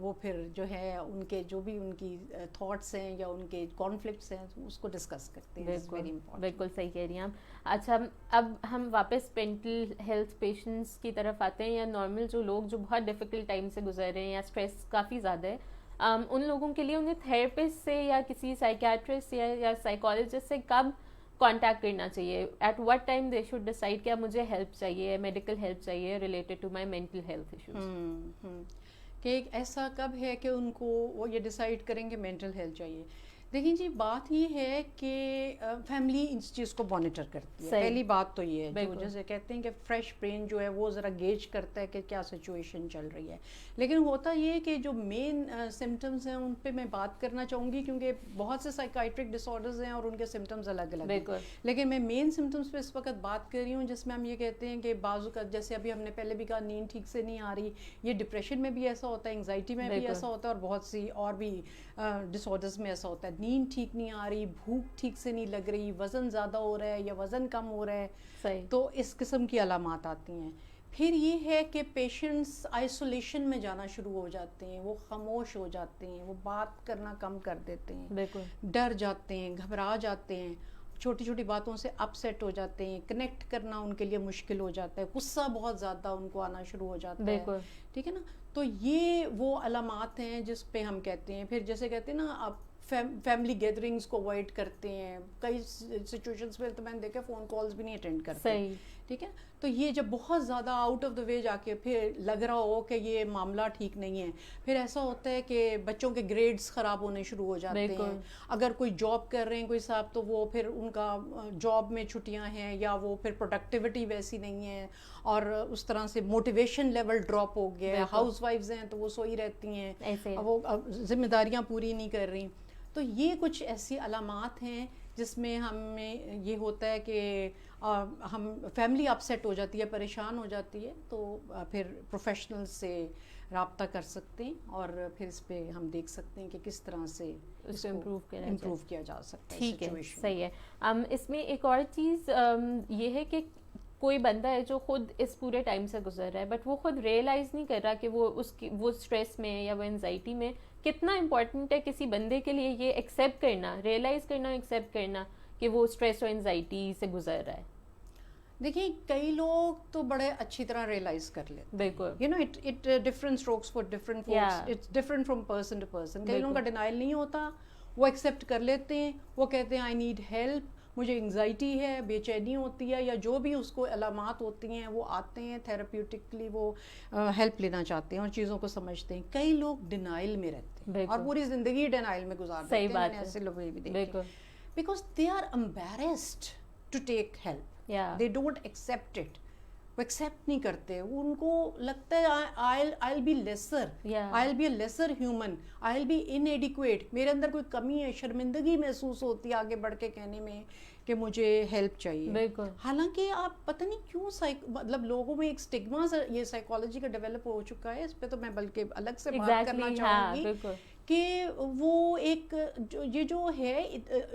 وہ پھر جو ہے ان کے جو بھی ان کی تھاٹس ہیں یا ان کے کانفلکٹس ہیں اس کو ڈسکس کرتے ہیں. بالکل صحیح کہہ رہی ہیں آپ. اچھا اب ہم واپس مینٹل ہیلتھ پیشنٹس کی طرف آتے ہیں، یا نارمل جو لوگ جو بہت ڈیفیکلٹ ٹائم سے گزر رہے ہیں یا اسٹریس کافی زیادہ ہے، ان لوگوں کے لیے انہیں تھراپسٹ سے یا کسی سائیکیٹرسٹ یا سائیکالوجسٹ سے کب کانٹیکٹ کرنا چاہیے؟ At what time they should decide کہ اب مجھے ہیلپ چاہیے، میڈیکل ہیلپ چاہیے related to my mental health issues? کہ ایسا کب ہے کہ ان کو وہ یہ ڈیسائیڈ کریں کہ مینٹل ہیلتھ چاہیے؟ دیکھیں جی، بات یہ ہے کہ فیملی اس چیز کو مانیٹر کرتی ہے. پہلی بات تو یہ ہے، جو جیسے کہتے ہیں کہ فریش برین جو ہے وہ ذرا گیج کرتا ہے کہ کیا سچویشن چل رہی ہے. لیکن ہوتا یہ ہے کہ جو مین سمٹمز ہیں ان پہ میں بات کرنا چاہوں گی، کیونکہ بہت سے سائیکائٹرک ڈس آرڈرز ہیں اور ان کے سمٹمز الگ الگ ہیں. لیکن میں مین سمٹمز پہ اس وقت بات کر رہی ہوں، جس میں ہم یہ کہتے ہیں کہ بعض اوقات جیسے ابھی ہم نے پہلے بھی کہا، نیند ٹھیک سے نہیں آ رہی. یہ ڈپریشن میں بھی ایسا ہوتا ہے، انگزائٹی میں بھی ایسا ہوتا ہے، اور بہت سی اور بھی ڈس آرڈرز میں ایسا ہوتا ہے. نیند ٹھیک نہیں آ رہی، بھوک ٹھیک سے نہیں لگ رہی، وزن زیادہ ہو رہا ہے یا وزن کم ہو رہا ہے، تو اس قسم کی علامات آتی ہیں. پھر یہ ہے کہ پیشنٹس آئسولیشن میں جانا شروع ہو جاتے ہیں، وہ خاموش ہو جاتے ہیں، وہ بات کرنا کم کر دیتے ہیں، ڈر جاتے ہیں، گھبرا جاتے ہیں، چھوٹی چھوٹی باتوں سے اپ سیٹ ہو جاتے ہیں، کنیکٹ کرنا ان کے لیے مشکل ہو جاتا ہے، غصہ بہت زیادہ ان کو آنا شروع ہو جاتا ہے. ٹھیک ہے نا. تو یہ وہ علامات ہیں جس پہ ہم کہتے ہیں. پھر جیسے کہتے ہیں نا، آپ فیملی گیدرنگس کو اوائڈ کرتے ہیں. کئی سچویشنس میں تو میں نے دیکھا فون کالز بھی نہیں اٹینڈ کرتے. ٹھیک ہے. تو یہ جب بہت زیادہ آؤٹ آف دا وے جا کے پھر لگ رہا ہو کہ یہ معاملہ ٹھیک نہیں ہے، پھر ایسا ہوتا ہے کہ بچوں کے گریڈز خراب ہونے شروع ہو جاتے ہیں. اگر کوئی جاب کر رہے ہیں کوئی صاحب، تو وہ پھر ان کا جاب میں چھٹیاں ہیں، یا وہ پھر پروڈکٹیوٹی ویسی نہیں ہے، اور اس طرح سے موٹیویشن لیول ڈراپ ہو گیا ہے. ہاؤس وائفز ہیں تو وہ سوئی رہتی ہیں، وہ ذمہ داریاں پوری نہیں کر رہی. تو یہ کچھ ایسی علامات ہیں جس میں ہمیں یہ ہوتا ہے کہ ہم فیملی اپسیٹ ہو جاتی ہے، پریشان ہو جاتی ہے. تو پھر پروفیشنل سے رابطہ کر سکتے ہیں، اور پھر اس پہ ہم دیکھ سکتے ہیں کہ کس طرح سے اس کو امپروو کیا جا سکتا ہے. ٹھیک ہے، صحیح ہے. اس میں ایک اور چیز یہ ہے کہ کوئی بندہ ہے جو خود اس پورے ٹائم سے گزر رہا ہے، بٹ وہ خود ریئلائز نہیں کر رہا کہ وہ اسٹریس میں یا وہ انزائٹی میں. کتنا امپورٹنٹ ہے کسی بندے کے لیے یہ ایکسیپٹ کرنا، ریئلائز کرنا، ایکسیپٹ کرنا کہ وہ اسٹریس اور انزائٹی سے گزر رہا ہے؟ دیکھیں، کئی لوگ تو بڑے اچھی طرح ریئلائز کر لیتے. بالکل. You know it different strokes for different folks, it's different from person to person. کئی لوگوں کا ڈینائل نہیں ہوتا، وہ ایکسیپٹ کر لیتے ہیں، وہ کہتے ہیں آئی نیڈ ہیلپ، مجھے انگزائٹی ہے، بے چینی ہوتی ہے، یا جو بھی اس کو علامات ہوتی ہیں، وہ آتے ہیں تھراپیوٹکلی، وہ ہیلپ لینا چاہتے ہیں اور چیزوں کو سمجھتے ہیں. کئی لوگ ڈینائل میں رہتے ہیں اور پوری زندگی ڈینائل میں گزار دیتے ہیں. میں نے ایسے لوگ بھی دیکھے، because they are embarrassed to take help. They don't accept it. وہ ایکسیپٹ نہیں کرتے. ان کو لگتا ہے I'll be lesser, I'll be a lesser human, I'll be inadequate. میرے اندر کوئی کمی ہے، شرمندگی محسوس ہوتی ہے آگے بڑھ کے کہنے میں کہ مجھے ہیلپ چاہیے. حالانکہ آپ پتہ نہیں کیوں مطلب لوگوں میں ایک اسٹگما یہ سائیکالوجی کا ڈیولپ ہو چکا ہے. اس پہ تو میں بلکہ الگ سے بات کرنا چاہوں گی کہ وہ ایک یہ جو ہے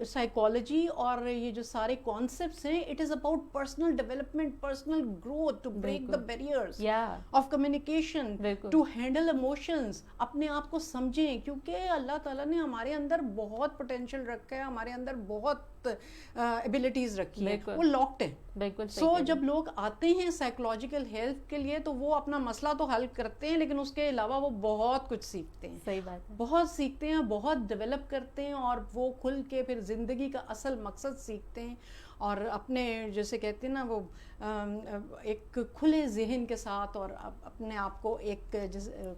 سائیکالوجی اور یہ جو سارے کانسیپٹس ہیں، it is about personal development, personal growth, to break the barriers of communication, to handle emotions. اپنے آپ کو سمجھیں، کیونکہ اللہ تعالیٰ نے ہمارے اندر بہت پوٹینشیل رکھا ہے، ہمارے اندر بہت ایبلٹیز رکھی ہیں، وہ لاکڈ ہیں. سو جب لوگ آتے ہیں سائیکولوجیکل ہیلتھ کے لیے تو وہ اپنا مسئلہ تو حل کرتے ہیں، لیکن اس کے علاوہ وہ بہت کچھ سیکھتے ہیں. صحیح بات ہے. بہت سیکھتے ہیں، بہت ڈیولپ کرتے ہیں، اور وہ کھل کے پھر زندگی کا اصل مقصد سیکھتے ہیں. اور اپنے جیسے کہتے ہیں نا وہ ایک کھلے ذہن کے ساتھ اور اپنے آپ کو ایک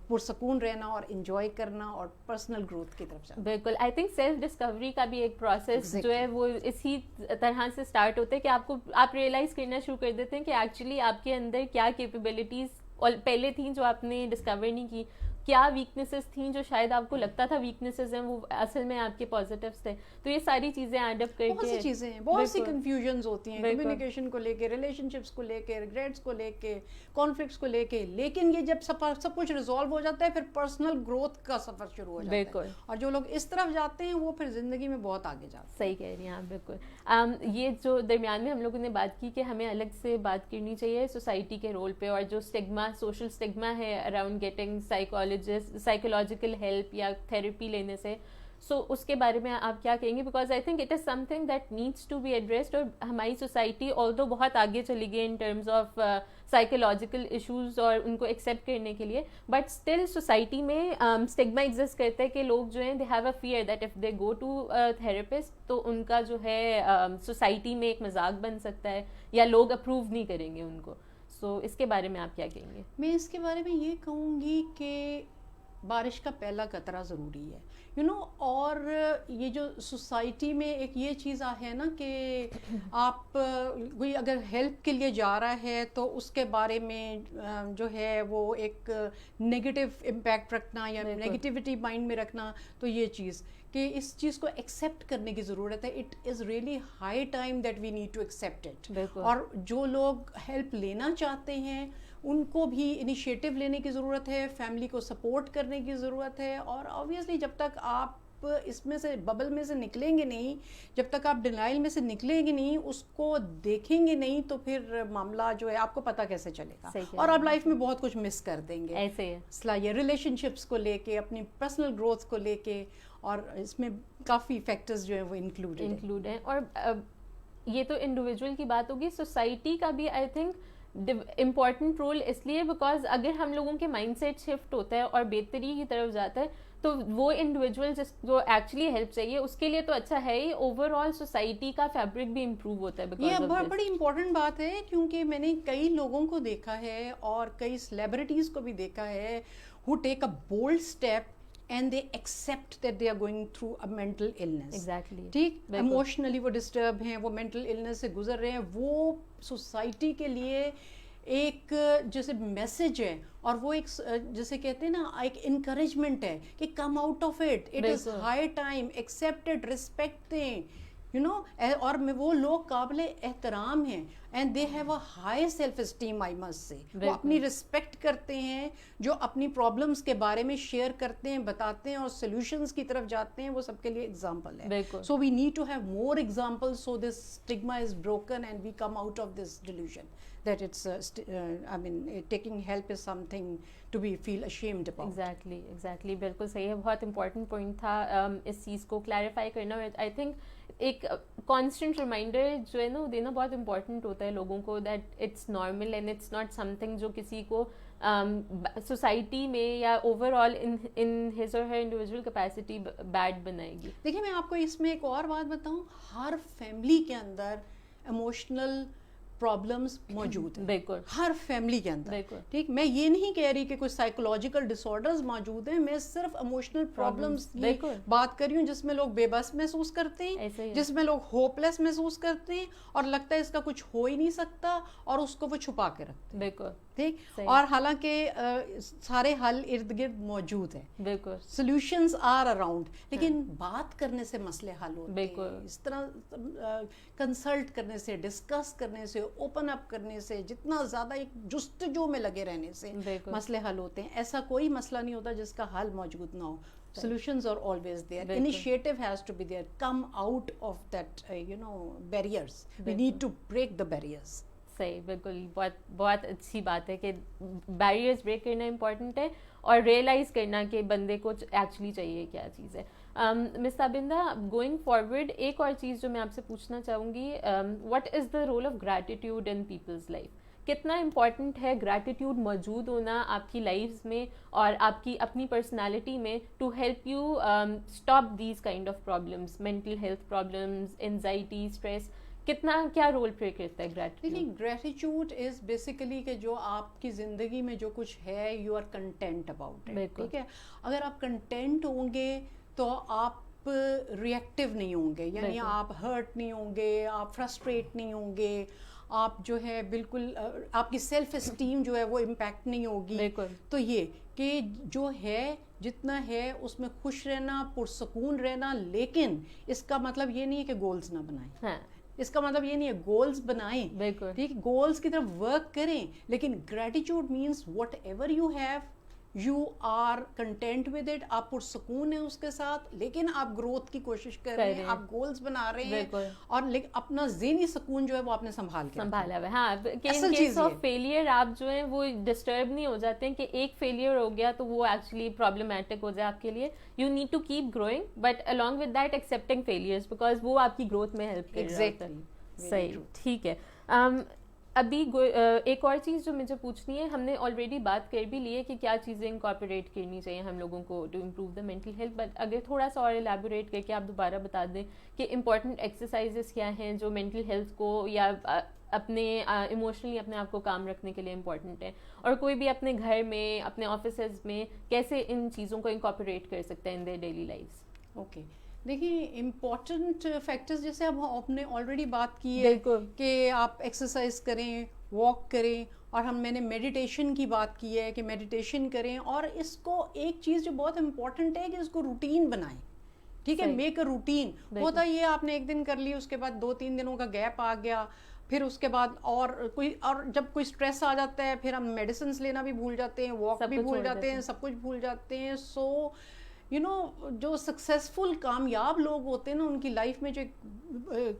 پرسکون رہنا اور انجوائے کرنا اور پرسنل گروتھ کی طرف جانا. بالکل. آئی تھنک سیلف ڈسکوری کا بھی ایک پروسیس جو ہے وہ اسی طرح سے اسٹارٹ ہوتا ہے کہ آپ ریئلائز کرنا شروع کر دیتے ہیں کہ ایکچولی آپ کے اندر کیا کیپیبلٹیز پہلے تھیں جو آپ نے ڈسکور نہیں کی, کیا ویکنیسز تھیں جو شاید آپ کو لگتا تھا ویکنیسز ہیں وہ اصل میں آپ کے پازیٹیوز تھے. تو یہ ساری چیزیں ایڈ اپ کر کے بہت سی چیزیں ہیں, بہت سی کنفیوژنز ہوتی ہیں کمیونیکیشن کو لے کے, ریلیشن شپس کو لے کے, ریگریٹس کو لے کے, کانفلکٹس کو لے کے, لیکن یہ جب سب کچھ ریزالو ہو جاتا ہے پھر پرسنل گروتھ کا سفر شروع ہو جاتا ہے, اور جو لوگ اس طرف جاتے ہیں وہ پھر زندگی میں بہت آگے جاتے ہیں. صحیح کہہ رہی ہیں آپ. بالکل. یہ جو درمیان میں ہم لوگوں نے بات کی کہ ہمیں الگ سے بات کرنی چاہیے سوسائٹی کے رول پہ, اور جو اسٹگما, سوشل اسٹگما ہے اراؤنڈ گیٹنگ سائیکولوجیکل ہیلپ یا تھراپی لینے سے, سو اس کے بارے میں آپ کیا کہیں گے؟ Because I think it is something that needs to be addressed. اور ہماری سوسائٹی آلدو بہت آگے چلی گئی in terms of psychological issues اور ان کو ایکسیپٹ کرنے کے لیے, بٹ اسٹل سوسائٹی میں اسٹگما ایگزسٹ کرتا ہے کہ لوگ جو ہیں they have a fear that if they go to therapist تو ان کا جو ہے سوسائٹی میں ایک مذاق بن سکتا ہے یا لوگ اپروو نہیں کریں گے ان کو. سو اس کے بارے میں آپ کیا کہیں گے؟ میں اس کے بارے میں یہ کہوں گی کہ بارش کا پہلا قطرہ ضروری ہے اور یہ جو سوسائٹی میں ایک یہ چیز ہے نا کہ آپ کوئی اگر ہیلپ کے لیے جا رہا ہے تو اس کے بارے میں جو ہے وہ ایک نگیٹو امپیکٹ رکھنا یا نگیٹیوٹی مائنڈ میں رکھنا, تو یہ چیز کہ اس چیز کو ایکسیپٹ کرنے کی ضرورت ہے. It is really high time that we need to accept it. اور جو لوگ ہیلپ لینا چاہتے ہیں ان کو بھی انیشیٹو لینے کی ضرورت ہے, فیملی کو سپورٹ کرنے کی ضرورت ہے, اور آبویسلی جب تک آپ اس میں سے ببل میں سے نکلیں گے نہیں, جب تک آپ ڈینائل میں سے نکلیں گے نہیں, اس کو دیکھیں گے نہیں, تو پھر معاملہ جو ہے آپ کو پتہ کیسے چلے گا, اور آپ لائف میں بہت کچھ مس کر دیں گے. ایسے یہ ریلیشن شپس کو لے کے, اپنی پرسنل گروتھ کو لے کے, اور اس میں کافی فیکٹرز جو ہیں وہ انکلوڈ ہیں. اور یہ تو انڈیویجول کی بات ہوگی, سوسائٹی کا بھی آئی تھنک امپورٹنٹ رول اس لیے بیکاز اگر ہم لوگوں کے مائنڈ سیٹ شفٹ ہوتا ہے اور بہتری کی طرف جاتا ہے تو وہ انڈیویجول جو ایکچولی ہیلپ چاہیے اس کے لیے تو اچھا ہے ہی, اوور آل سوسائٹی کا فیبرک بھی امپروو ہوتا ہے. یہ بڑی امپورٹنٹ بات ہے, کیونکہ میں نے کئی لوگوں کو دیکھا ہے اور کئی سیلیبریٹیز کو بھی دیکھا ہے who take a bold step and they accept that they are going through a mental illness. Exactly. ٹھیک, ایموشنلی وہ ڈسٹرب ہیں, وہ مینٹل illness سے گزر رہے ہیں, وہ سوسائٹی کے لیے ایک جیسے میسج ہے, اور وہ ایک جیسے کہتے ہیں نا ایک انکریجمنٹ ہے کہ come out of it, it is high time, accept it, respect دیں اور وہ لوگ قابل احترام ہیں, and they have a high self esteem, I must say. وہ اپنی رسپیکٹ کرتے ہیں, جو اپنی پرابلمس کے بارے میں شیئر کرتے ہیں, بتاتے ہیں اور سولوشنس کی طرف جاتے ہیں, وہ سب کے لیے ایگزامپل ہے. So we need to have more example so this stigma is broken and we come out of this delusion that it's I mean taking help is something to be feel ashamed about. Exactly. بالکل صحیح ہے. بہت important point تھا اس چیز کو clarify کرنا. I think ایک constant reminder جو ہے نا وہ دینا بہت امپورٹنٹ ہوتا ہے لوگوں کو, that it's normal and it's not something جو کسی کو سوسائٹی میں یا over all in his or Hare individual capacity bed بنائے گی. دیکھیے میں آپ کو اس میں ایک اور بات بتاؤں, ہر فیملی کے اندر ایموشنل پرابلمس موجود ہیں. بالکل, ہر فیملی کے اندر. ٹھیک, میں یہ نہیں کہہ رہی کہ کوئی سائیکولوجیکل ڈس آرڈرز موجود ہیں, میں صرف ایموشنل پرابلمس کی بات کر رہی ہوں, جس میں لوگ بے بس محسوس کرتے ہیں, جس میں لوگ ہوپ لیس محسوس کرتے ہیں, اور لگتا ہے اس کا کچھ ہو ہی نہیں سکتا, اور اس کو وہ چھپا کے رکھتے ہیں. بالکل ٹھیک, اور حالانکہ سارے حل ارد گرد موجود ہیں. بالکل, سولوشنز آر اراؤنڈ, لیکن بات کرنے سے مسئلے حل ہوتے ہیں. اس طرح کنسلٹ کرنے سے, ڈسکس کرنے سے, اوپن اپ کرنے سے, جتنا زیادہ ایک جستجو میں لگے رہنے سے مسئلے حل ہوتے ہیں. ایسا کوئی مسئلہ نہیں ہوتا جس کا حل موجود نہ ہو. Solutions are always there. Initiative has to be there. Come out of that, barriers. We need to break the barriers. صحیح, بالکل بہت اچھی بات ہے کہ بیریئرز بریک کرنا امپورٹنٹ ہے, اور ریئلائز کرنا کہ بندے کو ایکچولی چاہیے کیا چیز ہے. مس تابندہ, گوئنگ فارورڈ ایک اور چیز جو میں آپ سے پوچھنا چاہوں گی, what is the role of gratitude in people's life? کتنا امپورٹنٹ ہے گریٹیٹیوڈ موجود ہونا آپ کی لائف میں اور آپ کی اپنی پرسنالٹی میں, to help you stop these kind of problems, mental health problems, anxiety, stress. کتنا کیا رول پلے کرتا ہے گریٹیٹیوڈ؟ دیکھیے گریٹیٹیوڈ از بیسیکلی کہ جو آپ کی زندگی میں جو کچھ ہے you are content about it. ٹھیک ہے, اگر آپ کنٹینٹ ہوں گے تو آپ ریئیکٹیو نہیں ہوں گے, یعنی آپ ہرٹ نہیں ہوں گے, آپ فرسٹریٹ نہیں ہوں گے, آپ جو ہے بالکل آپ کی سیلف اسٹیم جو ہے وہ امپیکٹ نہیں ہوگی. تو یہ کہ جو ہے جتنا ہے اس میں خوش رہنا, پرسکون رہنا, لیکن اس کا مطلب یہ نہیں ہے کہ گولز نہ بنائیں. اس کا مطلب یہ نہیں ہے گولز بنائیں, ٹھیک, گولز کی طرف ورک کریں, لیکن gratitude means whatever you have you are content with it, آپ پرسکون ہیں اس کے ساتھ, لیکن آپ گروتھ کی کوشش کر رہے ہیں, آپ گولز بنا رہے ہیں, اور اپنا ذہنی سکون جو ہے وہ آپ نے سنبھالا ہے. ہاں, ان کیس آف فیلئر آپ جو ہیں وہ ڈسٹرب نہیں ہو جاتے ہیں کہ ایک فیلئر ہو گیا تو وہ ایکچولی پرابلمٹک ہو جائے آپ کے لیے. You need to keep growing but along with that accepting failures because وہ آپ کی گروتھ میں ہیلپ کر رہا ہوتا ہے. صحیح, ٹھیک ہے. ابھی ایک اور چیز جو مجھے پوچھنی ہے, ہم نے آلریڈی بات کر بھی لی ہے کہ کیا چیزیں انکارپوریٹ کرنی چاہیے ہم لوگوں کو to improve the mental health, but اگر تھوڑا سا اور الیبوریٹ کر کے آپ دوبارہ بتا دیں کہ امپورٹنٹ ایکسرسائزز کیا ہیں جو مینٹل ہیلتھ کو یا اپنے ایموشنلی اپنے آپ کو کام رکھنے کے لیے امپورٹنٹ ہے, اور کوئی بھی اپنے گھر میں اپنے آفیسز میں کیسے ان چیزوں کو انکارپوریٹ کر سکتا ہے in their daily lives. Okay, دیکھیے امپورٹنٹ فیکٹرز جیسے اب آپ نے آلریڈی بات کی ہے کہ آپ ایکسرسائز کریں, واک کریں, اور میں نے میڈیٹیشن کی بات کی ہے کہ میڈیٹیشن کریں, اور اس کو ایک چیز جو بہت امپورٹنٹ ہے کہ اس کو روٹین بنائیں. ٹھیک ہے, میک اے روٹین. ہوتا یہ آپ نے ایک دن کر لی, اس کے بعد 2-3 دنوں کا گیپ آ گیا, پھر اس کے بعد اور جب کوئی اسٹریس آ جاتا ہے پھر ہم میڈیسنس لینا بھی بھول جاتے ہیں, واک بھی بھول جاتے ہیں, سب کچھ بھول جاتے ہیں. سو یو نو جو سکسیزفل کامیاب لوگ ہوتے ہیں نا, ان کی لائف میں جو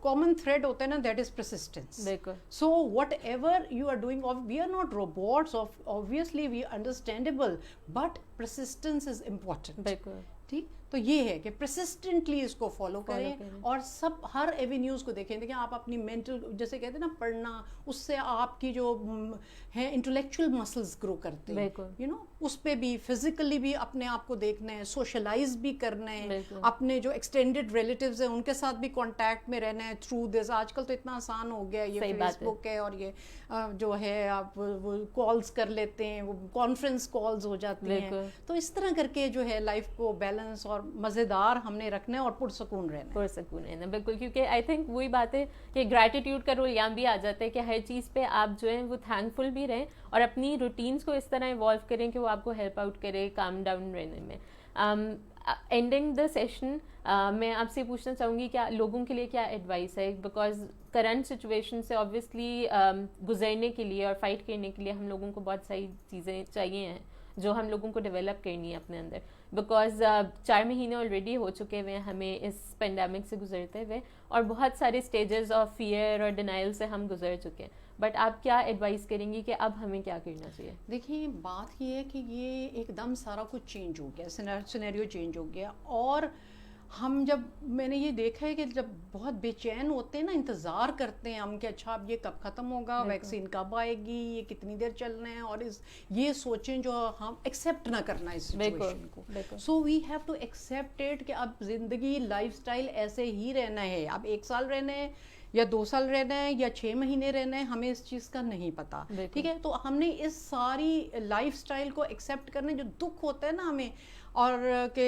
کامن تھریڈ ہوتا ہے نا, that is persistence. So whatever you are doing, we are not robots, obviously we are understandable, but persistence is important. ٹھیک, تو یہ ہے کہ پرسسٹنٹلی اس کو فالو کریں, اور ہر ایونیوز کو دیکھیں. دیکھیں آپ اپنی مینٹل, جیسے کہتے ہیں نا پڑھنا, اس سے آپ کی جو ہے انٹلیکچوئل مسلز گرو کرتے ہیں, یو نو, اس پہ بھی فزیکلی بھی اپنے آپ کو دیکھنا ہے, سوشلائز بھی کرنا ہے, اپنے جو ایکسٹینڈیڈ ریلیٹیوز ہیں ان کے ساتھ بھی کانٹیکٹ میں رہنا ہے تھرو دس. آج کل تو اتنا آسان ہو گیا, یہ فیس بک ہے, اور یہ جو ہے آپ وہ کالز کر لیتے ہیں, وہ کانفرنس کالز ہو جاتی ہیں. تو اس طرح کر کے جو ہے لائف کو بیلنس اور مزیدار ہم نے رکھنا ہے اور پرسکون رہنا. بالکل, کیونکہ آئی تھنک وہی بات ہے کہ گریٹیٹیوڈ کا رول یہاں بھی آ جاتا ہے کہ ہر چیز پہ آپ جو ہیں وہ تھینک فل بھی رہیں, اور اپنی روٹینس کو اس طرح ایوالو کریں کہ وہ آپ کو ہیلپ آؤٹ کرے کام ڈاؤن رہنے میں. اینڈنگ دا سیشن میں آپ سے پوچھنا چاہوں گی کہ لوگوں کے لیے کیا ایڈوائس ہے, بیکاز کرنٹ سچویشن سے آبویسلی گزرنے کے لیے اور فائٹ کرنے کے لیے ہم لوگوں کو بہت ساری چیزیں چاہیے ہیں جو ہم لوگوں کو ڈیولپ کرنی ہے اپنے اندر, بیکاز 4 مہینے آلریڈی ہو چکے ہوئے ہیں ہمیں اس پینڈیمک سے گزرتے ہوئے, اور بہت سارے اسٹیجز آف فیئر اور ڈینائل سے ہم گزر چکے ہیں. بٹ آپ کیا ایڈوائز کریں گی کہ اب ہمیں کیا کرنا چاہیے؟ دیکھیے بات یہ ہے کہ یہ ایک دم سارا کچھ چینج ہو گیا, سینیریو چینج ہو گیا, اور میں نے یہ دیکھا ہے کہ جب بہت بے چین ہوتے ہیں نا, انتظار کرتے ہیں ہم کہ اچھا اب یہ کب ختم ہوگا, ویکسین کب آئے گی, یہ کتنی دیر چلنا ہے, اور یہ سوچیں جو ہم ایکسیپٹ نہ کرنا اس سچویشن کو. So we have to accept it کہ اب زندگی لائف اسٹائل ایسے ہی رہنا ہے, اب 1 سال رہنا ہے یا 2 سال رہنا ہے یا 6 مہینے رہنا ہے, ہمیں اس چیز کا نہیں پتا. ٹھیک ہے, تو ہم نے اس ساری لائف اسٹائل کو ایکسیپٹ کرنے, جو دکھ ہوتا ہے نا ہمیں, اور کہ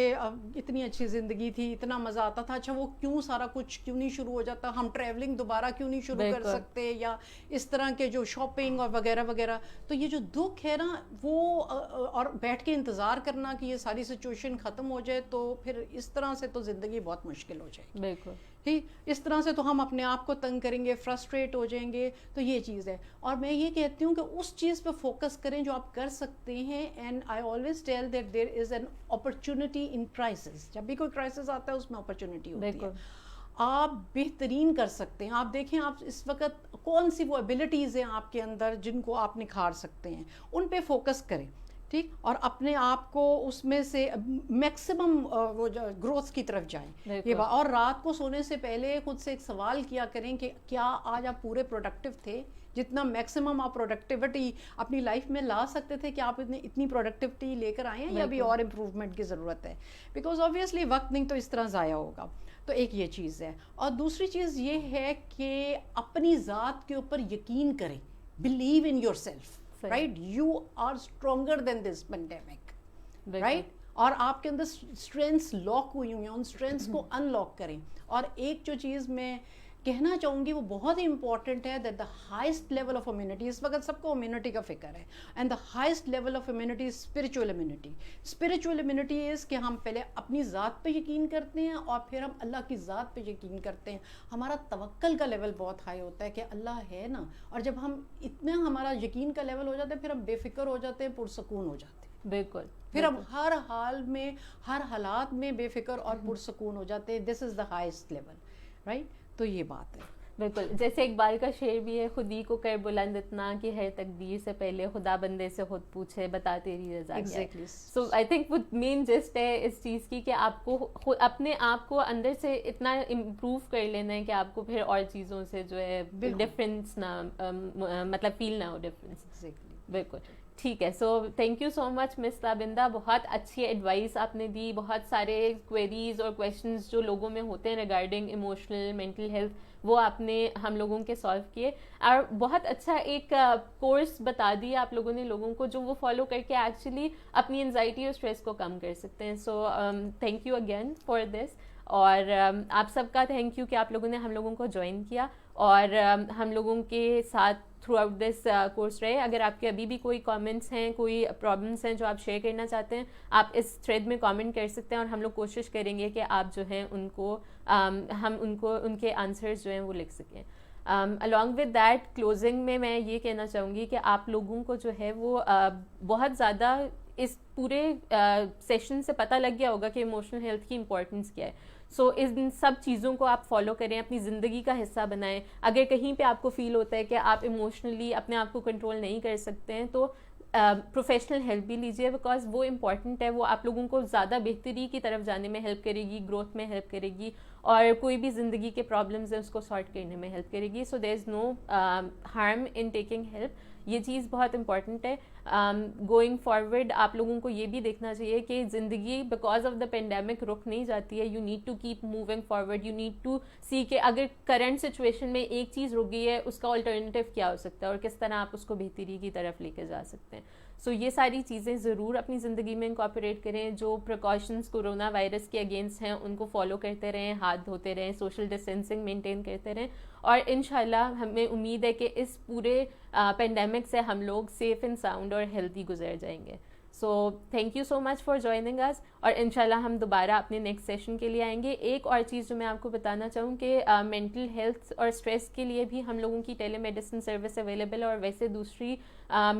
اتنی اچھی زندگی تھی, اتنا مزہ آتا تھا, اچھا وہ کیوں سارا کچھ کیوں نہیں شروع ہو جاتا, ہم ٹریولنگ دوبارہ کیوں نہیں شروع کر سکتے, یا اس طرح کے جو شاپنگ اور وغیرہ وغیرہ. تو یہ جو دکھ ہے نا وہ, اور بیٹھ کے انتظار کرنا کہ یہ ساری سچویشن ختم ہو جائے, تو پھر اس طرح سے تو زندگی بہت مشکل ہو جائے گی. بالکل ٹھیک, اس طرح سے تو ہم اپنے آپ کو تنگ کریں گے, فرسٹریٹ ہو جائیں گے. تو یہ چیز ہے, اور میں یہ کہتی ہوں کہ اس چیز پہ فوکس کریں جو آپ کر سکتے ہیں. And I always tell that there is an opportunity in crisis. جب بھی کوئی کرائسس آتا ہے اس میں اپرچونٹی ہوتی ہے, آپ بہترین کر سکتے ہیں. آپ دیکھیں آپ اس وقت کون سی وہ ایبلٹیز ہیں آپ کے اندر جن کو آپ نکھار سکتے ہیں, ان پہ فوکس کریں. ٹھیک, اور اپنے آپ کو اس میں سے میکسیمم وہ گروتھ کی طرف جائیں. یہ اور رات کو سونے سے پہلے خود سے ایک سوال کیا کریں کہ کیا آج آپ پورے پروڈکٹیو تھے, جتنا میکسیمم آپ پروڈکٹیوٹی اپنی لائف میں لا سکتے تھے کہ آپ اتنی پروڈکٹیوٹی لے کر آئے ہیں یا ابھی اور امپروومنٹ کی ضرورت ہے, بیکاز آبویسلی وقت نہیں تو اس طرح ضائع ہوگا. تو ایک یہ چیز ہے. اور دوسری چیز یہ ہے کہ اپنی ذات کے اوپر یقین کریں, believe in yourself, right, you are stronger than this pandemic, right, اور آپ کے اندر اسٹرینتھس لاک ہوئی ہوئی ہیں, ان اسٹرینتھس کو ان لاک کریں. اور ایک جو چیز میں کہنا چاہوں گی وہ بہت ہی امپورٹنٹ ہے, that the highest level of immunity, اس وقت سب کو امیونٹی کا فکر ہے, and the highest level of immunity is spiritual immunity. Spiritual immunity is کہ ہم پہلے اپنی ذات پہ یقین کرتے ہیں اور پھر ہم اللہ کی ذات پہ یقین کرتے ہیں. ہمارا توکل کا لیول بہت ہائی ہوتا ہے کہ اللہ ہے نا, اور جب ہم اتنا ہمارا یقین کا لیول ہو جاتا ہے پھر ہم بے فکر ہو جاتے ہیں, پرسکون ہو جاتے ہیں. بالکل, پھر ہم ہر حال میں ہر حالات میں بے فکر اور پرسکون ہو جاتے ہیں. دس از دا ہائیسٹ لیول, رائٹ. تو یہ بات ہے. بالکل, جیسے اقبال کا شعر بھی ہے, خود ہی کو کر بلند اتنا کہ ہر تقدیر سے پہلے خدا بندے سے خود پوچھے بتا تیری رضا کیا ہے. سو آئی تھنک وہ مین جسٹ ہے اس چیز کی کہ آپ کو اپنے آپ کو اندر سے اتنا امپروو کر لینا ہے کہ آپ کو پھر اور چیزوں سے جو ہے ڈفرینس نہ مطلب فیل نہ ہو ڈفرینس. بالکل ٹھیک ہے. سو تھینک یو سو مچ مس تابندہ, بہت اچھی ایڈوائس آپ نے دی. بہت سارے کوئریز اور کویشچنز جو لوگوں میں ہوتے ہیں ریگارڈنگ ایموشنل مینٹل ہیلتھ, وہ آپ نے ہم لوگوں کے سالو کیے, اور بہت اچھا ایک کورس بتا دیا آپ لوگوں نے لوگوں کو جو وہ فالو کر کے ایکچولی اپنی انزائٹی اور اسٹریس کو کم کر سکتے ہیں. سو thank you again for this. اور آپ سب کا تھینک یو کہ آپ لوگوں نے ہم لوگوں کو جوائن کیا اور ہم لوگوں کے ساتھ تھرو آؤٹ دس کورس رہے. اگر آپ کے ابھی بھی کوئی کامنٹس ہیں, کوئی پرابلمس ہیں جو آپ شیئر کرنا چاہتے ہیں, آپ اس تھریڈ میں کامنٹ کر سکتے ہیں, اور ہم لوگ کوشش کریں گے کہ آپ جو ہیں ان کو ہم ان کے آنسرز جو ہیں وہ لکھ سکیں. along with that کلوزنگ میں یہ کہنا چاہوں گی کہ آپ لوگوں کو جو ہے وہ بہت زیادہ اس پورے سیشن سے پتہ لگ گیا ہوگا کہ ایموشنل ہیلتھ کی امپورٹنس کیا ہے. سو ان سب چیزوں کو آپ فالو کریں, اپنی زندگی کا حصہ بنائیں. اگر کہیں پہ آپ کو فیل ہوتا ہے کہ آپ ایموشنلی اپنے آپ کو کنٹرول نہیں کر سکتے ہیں تو پروفیشنل ہیلپ بھی لیجیے, بیکاز وہ امپورٹنٹ ہے. وہ آپ لوگوں کو زیادہ بہتری کی طرف جانے میں ہیلپ کرے گی, گروتھ میں ہیلپ کرے گی, اور کوئی بھی زندگی کے پرابلمز ہیں اس کو سارٹ کرنے میں ہیلپ کرے گی. So there is no harm in taking help. یہ چیز بہت امپورٹنٹ ہے. گوئنگ فارورڈ آپ لوگوں کو یہ بھی دیکھنا چاہیے کہ زندگی بیکاز آف دا پینڈیمک رک نہیں جاتی ہے. You need to keep moving forward. You need to see کہ اگر کرنٹ سچویشن میں ایک چیز رک گئی ہے اس کا آلٹرنیٹیو کیا ہو سکتا ہے اور کس طرح آپ اس کو بہتری کی طرف لے کے جا سکتے ہیں. سو یہ ساری چیزیں ضرور اپنی زندگی میں انکارپوریٹ کریں. جو پریکاشنز کورونا وائرس کے اگینسٹ ہیں ان کو فالو کرتے رہیں, ہاتھ دھوتے رہیں, سوشل ڈسٹینسنگ مینٹین کرتے رہیں, اور انشاءاللہ ہمیں امید ہے کہ اس پورے پینڈیمک سے ہم لوگ سیف اینڈ ساؤنڈ اور ہیلتھی گزر جائیں گے. So thank you so much for joining اس, اور انشاءاللہ ہم دوبارہ اپنے نیکسٹ سیشن کے لیے آئیں گے. ایک اور چیز جو میں آپ کو بتانا چاہوں کہ مینٹل ہیلتھ اور اسٹریس کے لیے بھی ہم لوگوں کی ٹیلی میڈیسن سروس اویلیبل ہے, اور ویسے دوسری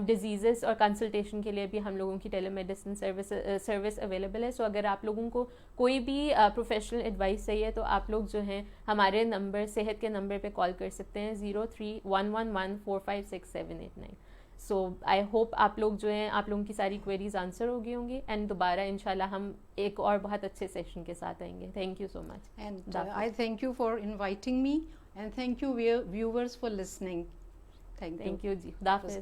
ڈیزیزز اور کنسلٹیشن کے لیے بھی ہم لوگوں کی ٹیلی میڈیسن سروس اویلیبل ہے. سو اگر آپ لوگوں کو کوئی بھی پروفیشنل ایڈوائس چاہیے تو آپ لوگ جو ہیں ہمارے نمبر صحت کے نمبر پہ کال کر سکتے ہیں 03-111-456-789. سو آئی ہوپ آپ لوگ جو ہیں آپ لوگوں کی ساری کوئریز آنسر ہو گئی ہوں گی, اینڈ دوبارہ انشاءاللہ ہم ایک اور بہت اچھے سیشن کے ساتھ آئیں گے. Thank you so much, and I thank you for inviting me, and thank you viewers for listening. Thank you جی, خدا حافظ.